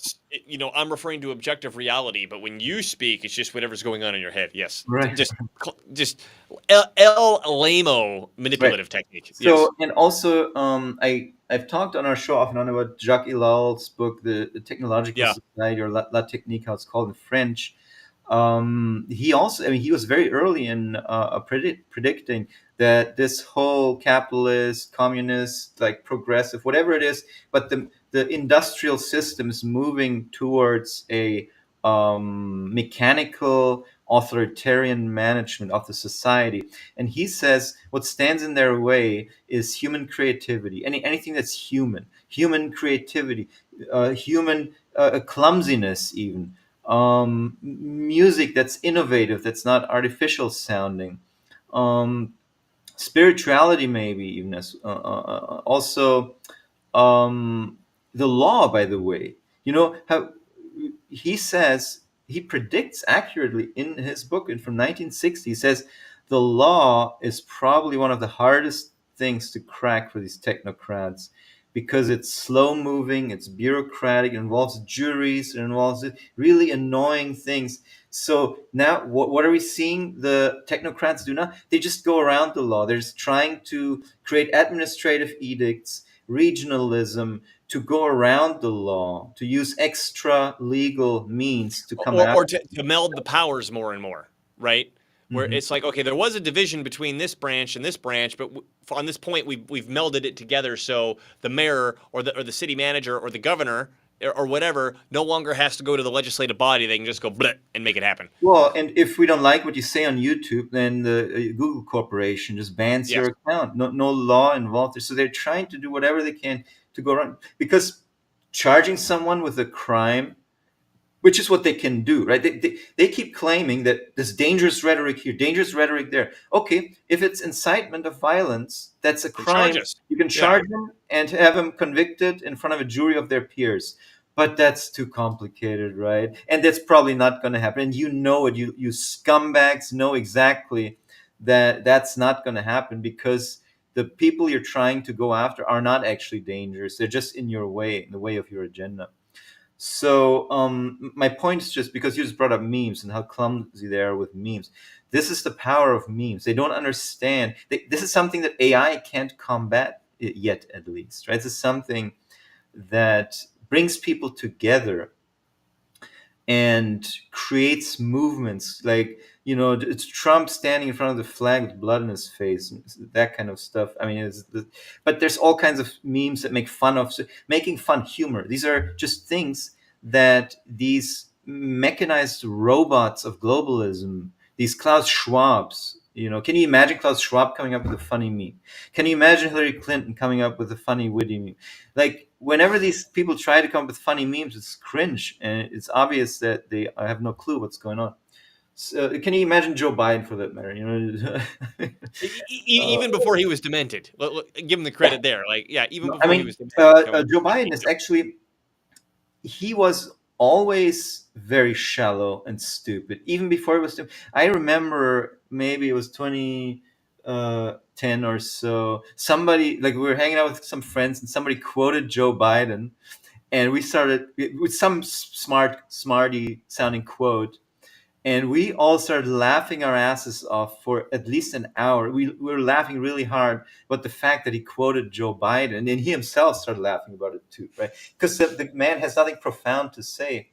[SPEAKER 2] I'm referring to objective reality. But when you speak, it's just whatever's going on in your head. Yes,
[SPEAKER 1] right.
[SPEAKER 2] Just El Lamo manipulative technique.
[SPEAKER 1] So and also, I I've talked on our show off and on about Jacques Ellal's book, the Technological
[SPEAKER 2] Yeah.
[SPEAKER 1] Society, or La Technique, how it's called in French. He also, I mean, he was very early in predicting that this whole capitalist, communist, like progressive, whatever it is, but the industrial system is moving towards a mechanical, authoritarian management of the society. And he says what stands in their way is human creativity, anything that's human creativity, human clumsiness, even music that's innovative, that's not artificial sounding, um, spirituality, maybe even as also the law. By the way, you know how he says, he predicts accurately in his book and from 1960, he says the law is probably one of the hardest things to crack for these technocrats, because it's slow moving, it's bureaucratic, it involves juries, it involves really annoying things. So now what are we seeing the technocrats do now? They just go around the law. They're just trying to create administrative edicts, regionalism, to go around the law, to use extra legal means to come
[SPEAKER 2] Or
[SPEAKER 1] after.
[SPEAKER 2] to meld the powers more and more, right? Where
[SPEAKER 1] Mhm.
[SPEAKER 2] it's like, okay, there was a division between this branch and this branch, but on this point, we've melded it together. So the mayor or the city manager or the governor or whatever no longer has to go to the legislative body. They can just go bleh and make it happen.
[SPEAKER 1] Well, and if we don't like what you say on YouTube, then the Google Corporation just bans
[SPEAKER 2] Yes,
[SPEAKER 1] your account. No law involved there. So they're trying to do whatever they can to go around, because charging someone with a crime, which is what they can do, right? They keep claiming that there's dangerous rhetoric here, dangerous rhetoric there. Okay, if it's incitement of violence, that's a
[SPEAKER 2] and charge
[SPEAKER 1] crime.
[SPEAKER 2] us.
[SPEAKER 1] You can
[SPEAKER 2] Yeah.
[SPEAKER 1] charge them and have them convicted in front of a jury of their peers. But that's too complicated, right? And that's probably not going to happen. And you know it. You scumbags know exactly that that's not going to happen, because the people you're trying to go after are not actually dangerous. They're just in your way, in the way of your agenda. So my point is, just because you just brought up memes and how clumsy they are with memes, this is the power of memes. They don't understand. This is something that AI can't combat yet, at least, right? This is something that brings people together and creates movements, like, you know, it's Trump standing in front of the flag with blood in his face, and that kind of stuff. I mean, but there's all kinds of memes that make fun of, making fun, humor. These are just things that these mechanized robots of globalism, these Klaus Schwabs, you know, can you imagine Klaus Schwab coming up with a funny meme? Can you imagine Hillary Clinton coming up with a funny, witty meme? Like, whenever these people try to come up with funny memes, it's cringe, and it's obvious that they have no clue what's going on. So, can you imagine Joe Biden, for that matter? You know,
[SPEAKER 2] Even before he was demented, give him the credit there. Like, yeah, even
[SPEAKER 1] I
[SPEAKER 2] before he
[SPEAKER 1] mean,
[SPEAKER 2] was demented.
[SPEAKER 1] Joe Biden is actually, he was always very shallow and stupid, even before he was stupid. I remember, maybe it was 2010 or so, somebody, like, we were hanging out with some friends and somebody quoted Joe Biden, and we started with some smarty sounding quote, and we all started laughing our asses off for at least an hour. We were laughing really hard about the fact that he quoted Joe Biden, and he himself started laughing about it too, right? Because the man has nothing profound to say.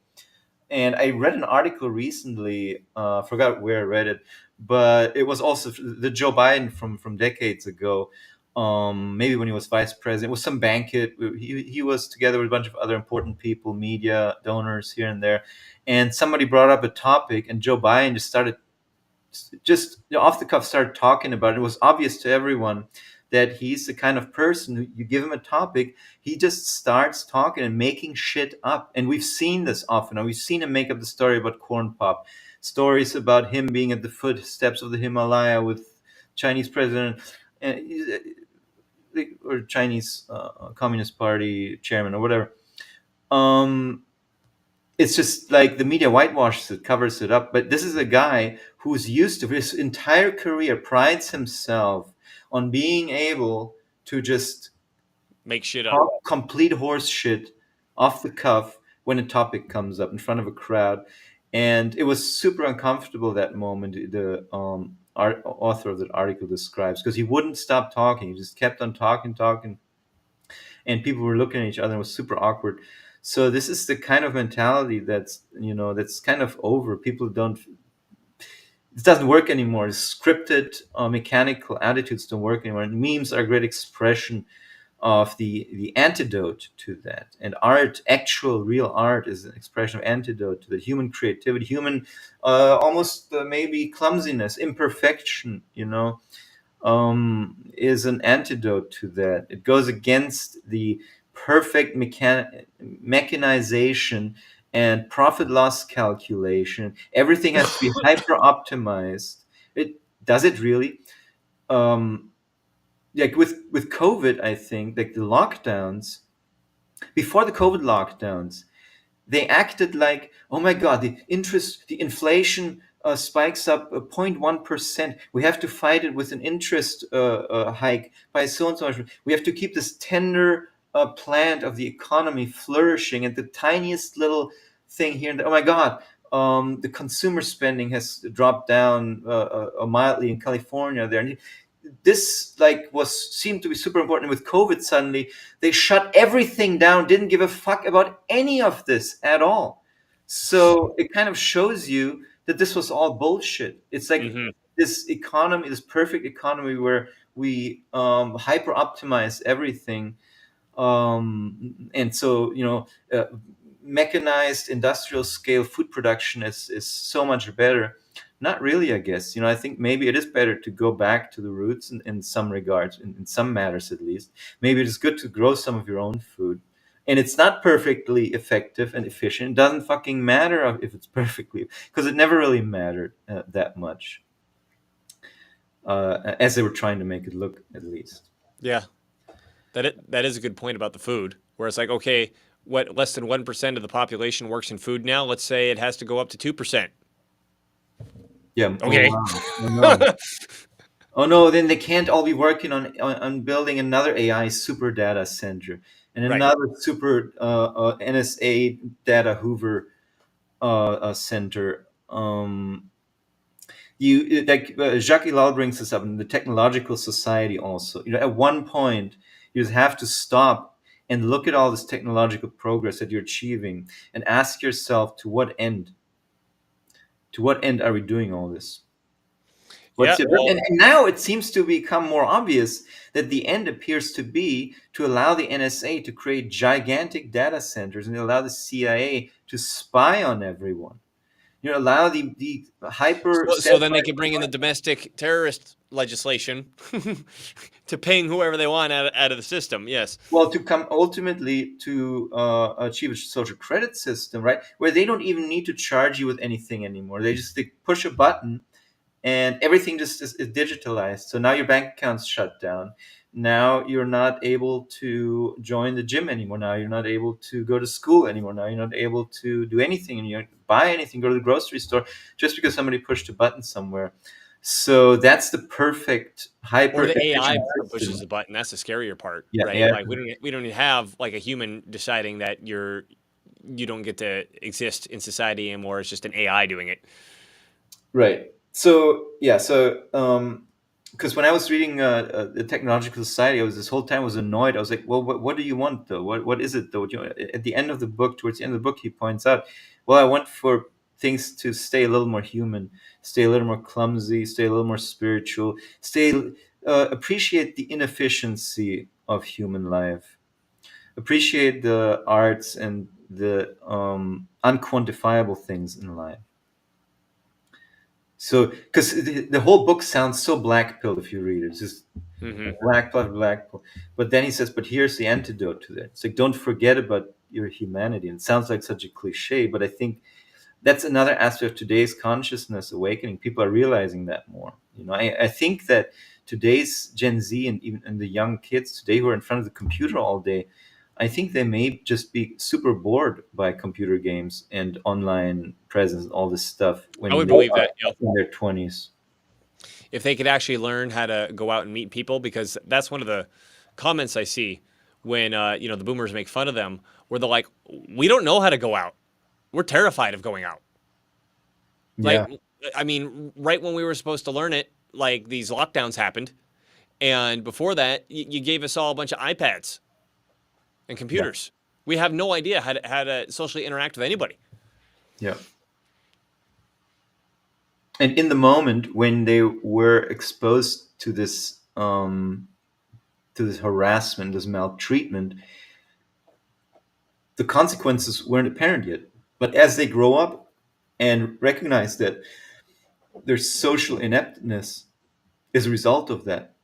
[SPEAKER 1] And I read an article recently, forgot where I read it, but it was also the Joe Biden from decades ago, maybe when he was vice president. It was some banquet. He was together with a bunch of other important people, media, donors here and there, and somebody brought up a topic, and Joe Biden just off the cuff started talking about it. It was obvious to everyone that he's the kind of person who, you give him a topic, he just starts talking and making shit up. And we've seen this often. We've seen him make up the story about corn pop, stories about him being at the footsteps of the Himalaya with Chinese president, or Chinese Communist Party chairman or whatever. It's just like the media whitewashes it, covers it up. But this is a guy who's used to, his entire career, prides himself on being able to just
[SPEAKER 2] Make shit up.
[SPEAKER 1] talk complete horse shit off the cuff when a topic comes up in front of a crowd. And it was super uncomfortable, that moment, the author of that article describes, because he wouldn't stop talking. He just kept on talking. and people were looking at each other. It was super awkward. So this is the kind of mentality that's, that's kind of over. People don't, it doesn't work anymore. Scripted, mechanical attitudes don't work anymore. And memes are a great expression of the antidote to that. And art, actual real art, is an expression of antidote to the human creativity, human almost maybe clumsiness, imperfection, is an antidote to that. It goes against the perfect mechanization and profit loss calculation. Everything has to be hyper optimized. It does it really? Like with COVID, I think, like the lockdowns, before the COVID lockdowns, they acted like, oh my God, the inflation spikes up 0.1%. We have to fight it with an interest hike by so and so much. We have to keep this tender plant of the economy flourishing, and the tiniest little thing here and there. Oh my God, the consumer spending has dropped down mildly in California there. And this seemed to be super important. With COVID, suddenly they shut everything down, didn't give a fuck about any of this at all. So it kind of shows you that this was all bullshit. It's like this economy, this perfect economy where we hyper optimize everything, and so mechanized industrial scale food production is so much better. Not really, I guess. I think maybe it is better to go back to the roots in some regards, in some matters at least. Maybe it is good to grow some of your own food. And it's not perfectly effective and efficient. It doesn't fucking matter if it's perfectly, because it never really mattered that much, as they were trying to make it look, at least.
[SPEAKER 2] Yeah, that is a good point about the food, where it's like, okay, what, less than 1% of the population works in food now? Let's say it has to go up to 2%.
[SPEAKER 1] Yeah.
[SPEAKER 2] Okay.
[SPEAKER 1] Oh, wow. Oh, no. Oh no, then they can't all be working on building another AI super data center and
[SPEAKER 2] Right.
[SPEAKER 1] another super NSA data Hoover center. Jacques Ellul brings this up in the Technological Society also. At one point, you just have to stop and look at all this technological progress that you're achieving and ask yourself, to what end? To what end are we doing all this? And now it seems to become more obvious that the end appears to be to allow the NSA to create gigantic data centers and allow the CIA to spy on everyone. Allow the hyper.
[SPEAKER 2] So then they can bring in the domestic terrorist legislation to ping whoever they want out of the system. Yes.
[SPEAKER 1] Well, to come ultimately to achieve a social credit system, right, where they don't even need to charge you with anything anymore. They push a button, and everything just is digitalized. So now your bank account's shut down. Now you're not able to join the gym anymore. Now you're not able to go to school anymore. Now you're not able to do anything, and you don't buy anything, go to the grocery store, just because somebody pushed a button somewhere. So that's the perfect hyper.
[SPEAKER 2] Or the AI pushes the button. That's the scarier part, right?
[SPEAKER 1] Yeah.
[SPEAKER 2] Like we don't have like a human deciding that you don't get to exist in society anymore. It's just an AI doing it.
[SPEAKER 1] Right. So yeah. So because when I was reading the Technological Society, I was this whole time was annoyed. I was like, well, what do you want though? What is it though? At the end of the book, towards the end of the book, he points out, well, I want for things to stay a little more human, stay a little more clumsy, stay a little more spiritual, appreciate the inefficiency of human life, appreciate the arts and the unquantifiable things in life. So, because the whole book sounds so black pilled if you read it. It's just black pill. But then he says, but here's the antidote to that. It's like, don't forget about your humanity. And it sounds like such a cliche, but I think that's another aspect of today's consciousness awakening. People are realizing that more. I think that today's Gen Z and the young kids today who are in front of the computer all day, I think they may just be super bored by computer games and online presence and all this stuff when
[SPEAKER 2] I would believe that,
[SPEAKER 1] in their 20s.
[SPEAKER 2] If they could actually learn how to go out and meet people, because that's one of the comments I see when the boomers make fun of them, where they're like, we don't know how to go out. We're terrified of going out.
[SPEAKER 1] Yeah.
[SPEAKER 2] Like, I mean, right when we were supposed to learn it, like these lockdowns happened. And before that, you gave us all a bunch of iPads. and computers. We have no idea how to socially interact with anybody.
[SPEAKER 1] Yeah. And in the moment when they were exposed to this harassment, this maltreatment, the consequences weren't apparent yet. But as they grow up and recognize that their social ineptness is a result of that,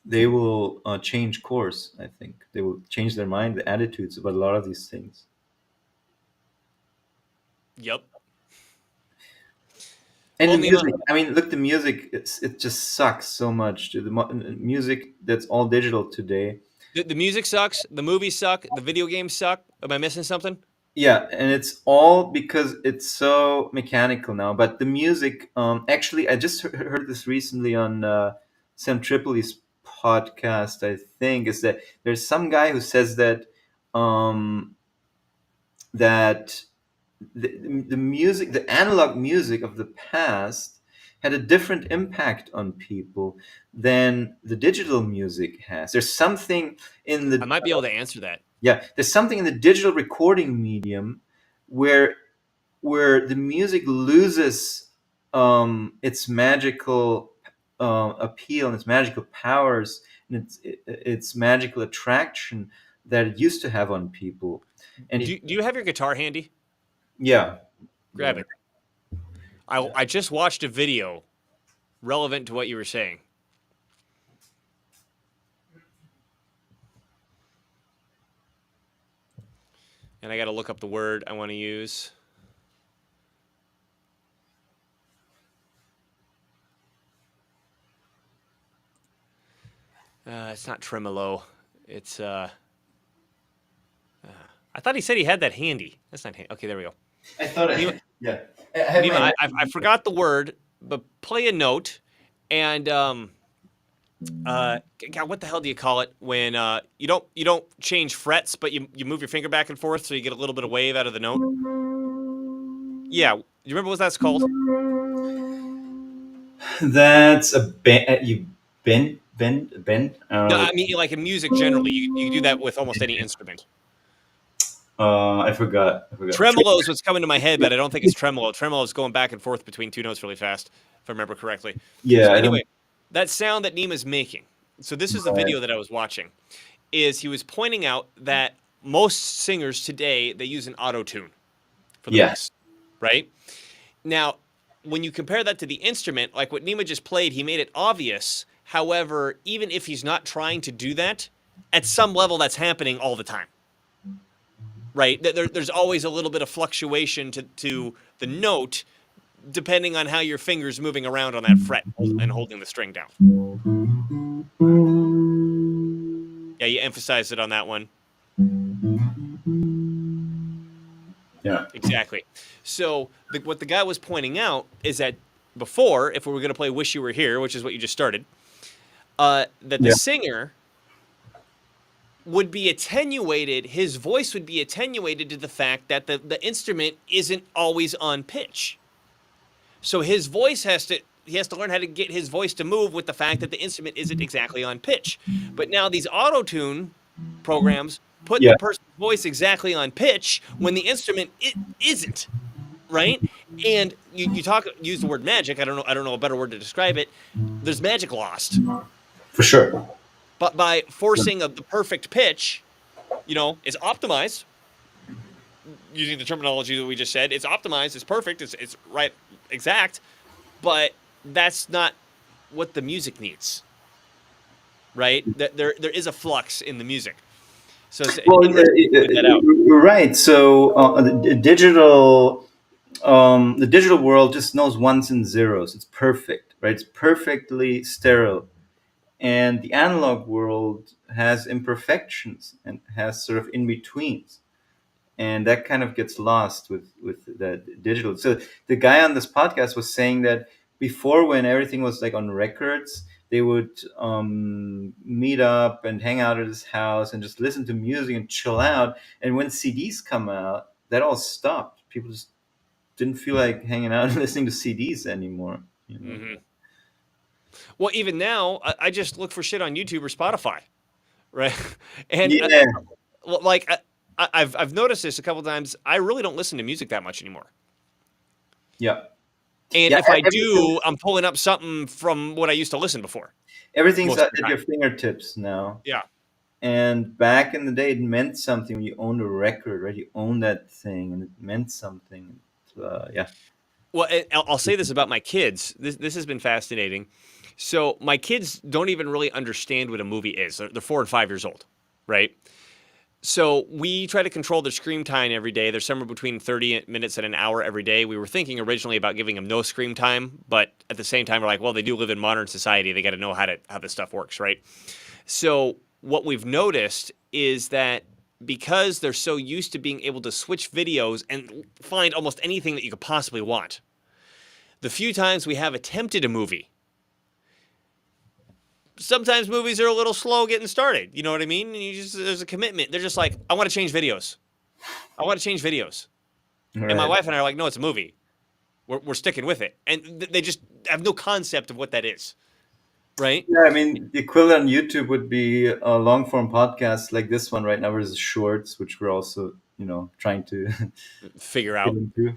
[SPEAKER 1] they will change course. I think they will change their mind, the attitudes about a lot of these things.
[SPEAKER 2] Yep.
[SPEAKER 1] And
[SPEAKER 2] Well,
[SPEAKER 1] the
[SPEAKER 2] Nima,
[SPEAKER 1] music, I mean, look, the music, it just sucks so much. The music that's all digital today.
[SPEAKER 2] the music sucks. The movies suck. The video games suck. Am I missing something?
[SPEAKER 1] Yeah, and it's all because it's so mechanical now. But the music, actually, I just heard this recently on Sam Tripoli's podcast. I think is that there's some guy who says that um, that the music, the analog music of the past, had a different impact on people than the digital music has. There's something in
[SPEAKER 2] I
[SPEAKER 1] the
[SPEAKER 2] might be able to answer that.
[SPEAKER 1] yeah, there's something in the digital recording medium where the music loses its magical appeal and its magical powers and its magical attraction that it used to have on people. And
[SPEAKER 2] Do you have your guitar handy?
[SPEAKER 1] yeah,
[SPEAKER 2] Grab it. I just watched a video relevant to what you were saying. And I got to look up the word I want to use. It's not tremolo. It's I thought he said he had that handy. That's not handy. Okay, there we go.
[SPEAKER 1] I thought
[SPEAKER 2] Nima-
[SPEAKER 1] yeah.
[SPEAKER 2] Nima, I forgot the word, but play a note, and God, what the hell do you call it when you don't change frets, but you move your finger back and forth so you get a little bit of wave out of the note? Yeah, you remember what that's called?
[SPEAKER 1] That's a bend. You bend.
[SPEAKER 2] No, I mean like in music generally, you do that with almost any instrument.
[SPEAKER 1] I forgot.
[SPEAKER 2] Tremolo is what's coming to my head, but I don't think it's tremolo. Tremolo is going back and forth between two notes really fast, if I remember correctly.
[SPEAKER 1] Yeah.
[SPEAKER 2] So anyway, that sound that Nima's making. So this is the video that I was watching. Is he was pointing out that most singers today they use an auto tune for the voice, right? Now, when you compare that to the instrument, like what Nima just played, he made it obvious. However, even if he's not trying to do that, at some level that's happening all the time. Right? There's always a little bit of fluctuation to the note, depending on how your finger's moving around on that fret and holding the string down. Yeah, you emphasized it on that one.
[SPEAKER 1] Yeah.
[SPEAKER 2] Exactly. So what the guy was pointing out is that before, if we were going to play Wish You Were Here, which is what you just started, that the singer would be attenuated, his voice would be attenuated to the fact that the instrument isn't always on pitch. So his voice he has to learn how to get his voice to move with the fact that the instrument isn't exactly on pitch. But now these auto-tune programs put the person's voice exactly on pitch when the instrument isn't, right? And you use the word magic. I don't know a better word to describe it. There's magic lost.
[SPEAKER 1] For sure.
[SPEAKER 2] But by forcing the perfect pitch, is optimized. Using the terminology that we just said, it's optimized, it's perfect, it's right, exact. But that's not what the music needs, right? There is a flux in the music. So
[SPEAKER 1] you're right. So the digital world just knows ones and zeros. It's perfect, right? It's perfectly sterile. And the analog world has imperfections and has sort of in-betweens. And that kind of gets lost with that digital. So the guy on this podcast was saying that before, when everything was like on records, they would meet up and hang out at his house and just listen to music and chill out. And when CDs come out, that all stopped. People just didn't feel like hanging out and listening to CDs anymore.
[SPEAKER 2] Mm-hmm. Well, even now, I just look for shit on YouTube or Spotify, right? And Well, like I've noticed this a couple times. I really don't listen to music that much anymore.
[SPEAKER 1] Yeah.
[SPEAKER 2] And
[SPEAKER 1] Yeah.
[SPEAKER 2] if I
[SPEAKER 1] Everything,
[SPEAKER 2] do, I'm pulling up something from what I used to listen before
[SPEAKER 1] everything's
[SPEAKER 2] most of
[SPEAKER 1] at
[SPEAKER 2] the
[SPEAKER 1] your
[SPEAKER 2] time.
[SPEAKER 1] fingertips now.
[SPEAKER 2] Yeah.
[SPEAKER 1] And back in the day, it meant something when you owned a record, right? You owned that thing, and it meant something. Yeah.
[SPEAKER 2] Well, I'll say this about my kids. This has been fascinating. So my kids don't even really understand what a movie is. They're 4 and 5 years old, right? So we try to control their screen time every day. They're somewhere between 30 minutes and an hour every day. We were thinking originally about giving them no screen time, but at the same time, we're like, well, they do live in modern society. They got to know how this stuff works, right? So what we've noticed is that because they're so used to being able to switch videos and find almost anything that you could possibly want, the few times we have attempted a movie, sometimes movies are a little slow getting started. You know what I mean? And there's a commitment. They're just like, I want to change videos. I want to change videos. And my
[SPEAKER 1] Right.
[SPEAKER 2] wife and I are like, no, it's a movie. We're sticking with it. And they just have no concept of what that is. Right?
[SPEAKER 1] Yeah, I mean, the equivalent on YouTube would be a long form podcast like this one right now versus shorts, which we're also, trying to
[SPEAKER 2] Figure
[SPEAKER 1] get
[SPEAKER 2] out.
[SPEAKER 1] into.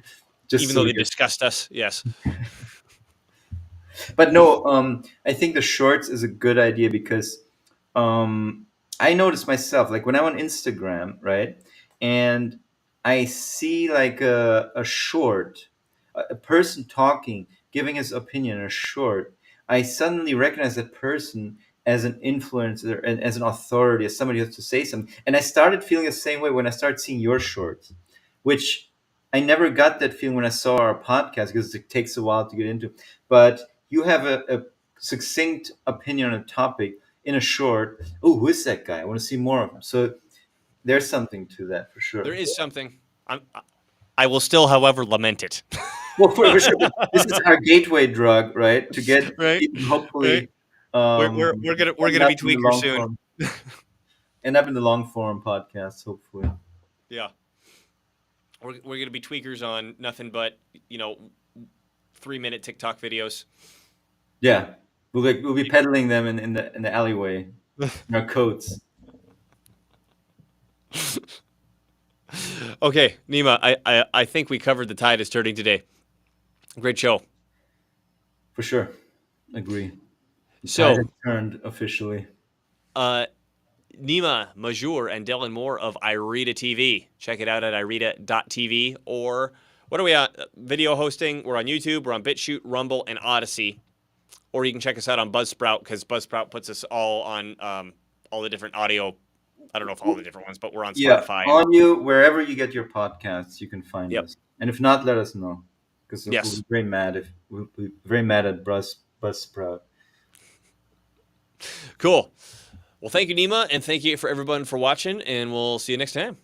[SPEAKER 1] Just
[SPEAKER 2] Even
[SPEAKER 1] so
[SPEAKER 2] though
[SPEAKER 1] we
[SPEAKER 2] they
[SPEAKER 1] can.
[SPEAKER 2] disgust us. Yes.
[SPEAKER 1] But no, I think the shorts is a good idea because I notice myself, like when I'm on Instagram, right, and I see like a short, a person talking, giving his opinion in a short, I suddenly recognize that person as an influencer and as an authority, as somebody who has to say something. And I started feeling the same way when I started seeing your shorts, which I never got that feeling when I saw our podcast because it takes a while to get into. But you have a succinct opinion on a topic in a short. Oh, who is that guy? I want to see more of him. So there's something to that for
[SPEAKER 2] There
[SPEAKER 1] sure.
[SPEAKER 2] is something. I will still, however, lament it.
[SPEAKER 1] Well, for sure, this is our gateway drug, right? To get
[SPEAKER 2] Right?
[SPEAKER 1] people
[SPEAKER 2] Right?
[SPEAKER 1] hopefully
[SPEAKER 2] We're
[SPEAKER 1] end
[SPEAKER 2] gonna
[SPEAKER 1] up
[SPEAKER 2] be
[SPEAKER 1] in the
[SPEAKER 2] tweakers
[SPEAKER 1] long
[SPEAKER 2] soon.
[SPEAKER 1] form, end up in the long form podcast. Hopefully,
[SPEAKER 2] Yeah. We're gonna be tweakers on nothing but, you know, 3-minute TikTok videos.
[SPEAKER 1] yeah. We'll be peddling them in the alleyway in our coats.
[SPEAKER 2] Okay, Nima, I think we covered the tide is turning today. Great show.
[SPEAKER 1] For sure. Agree. The tide
[SPEAKER 2] So,
[SPEAKER 1] has turned officially.
[SPEAKER 2] uh, Nima Majur and Dylan Moore of Irita TV. Check it out at irita.tv, or what are we on? Video hosting. We're on YouTube. We're on BitChute, Rumble, and Odyssey. Or you can check us out on Buzzsprout because Buzzsprout puts us all on all the different audio. I don't know if all the different ones, but we're on
[SPEAKER 1] Yeah,
[SPEAKER 2] Spotify.
[SPEAKER 1] on you, wherever you get your podcasts, you can find
[SPEAKER 2] Yep.
[SPEAKER 1] us. And if not, let us know. Because we'll
[SPEAKER 2] Yes.
[SPEAKER 1] be very mad if we'll be very mad at Buzzsprout.
[SPEAKER 2] Cool. Well, thank you, Nima, and thank you for everyone for watching, and we'll see you next time.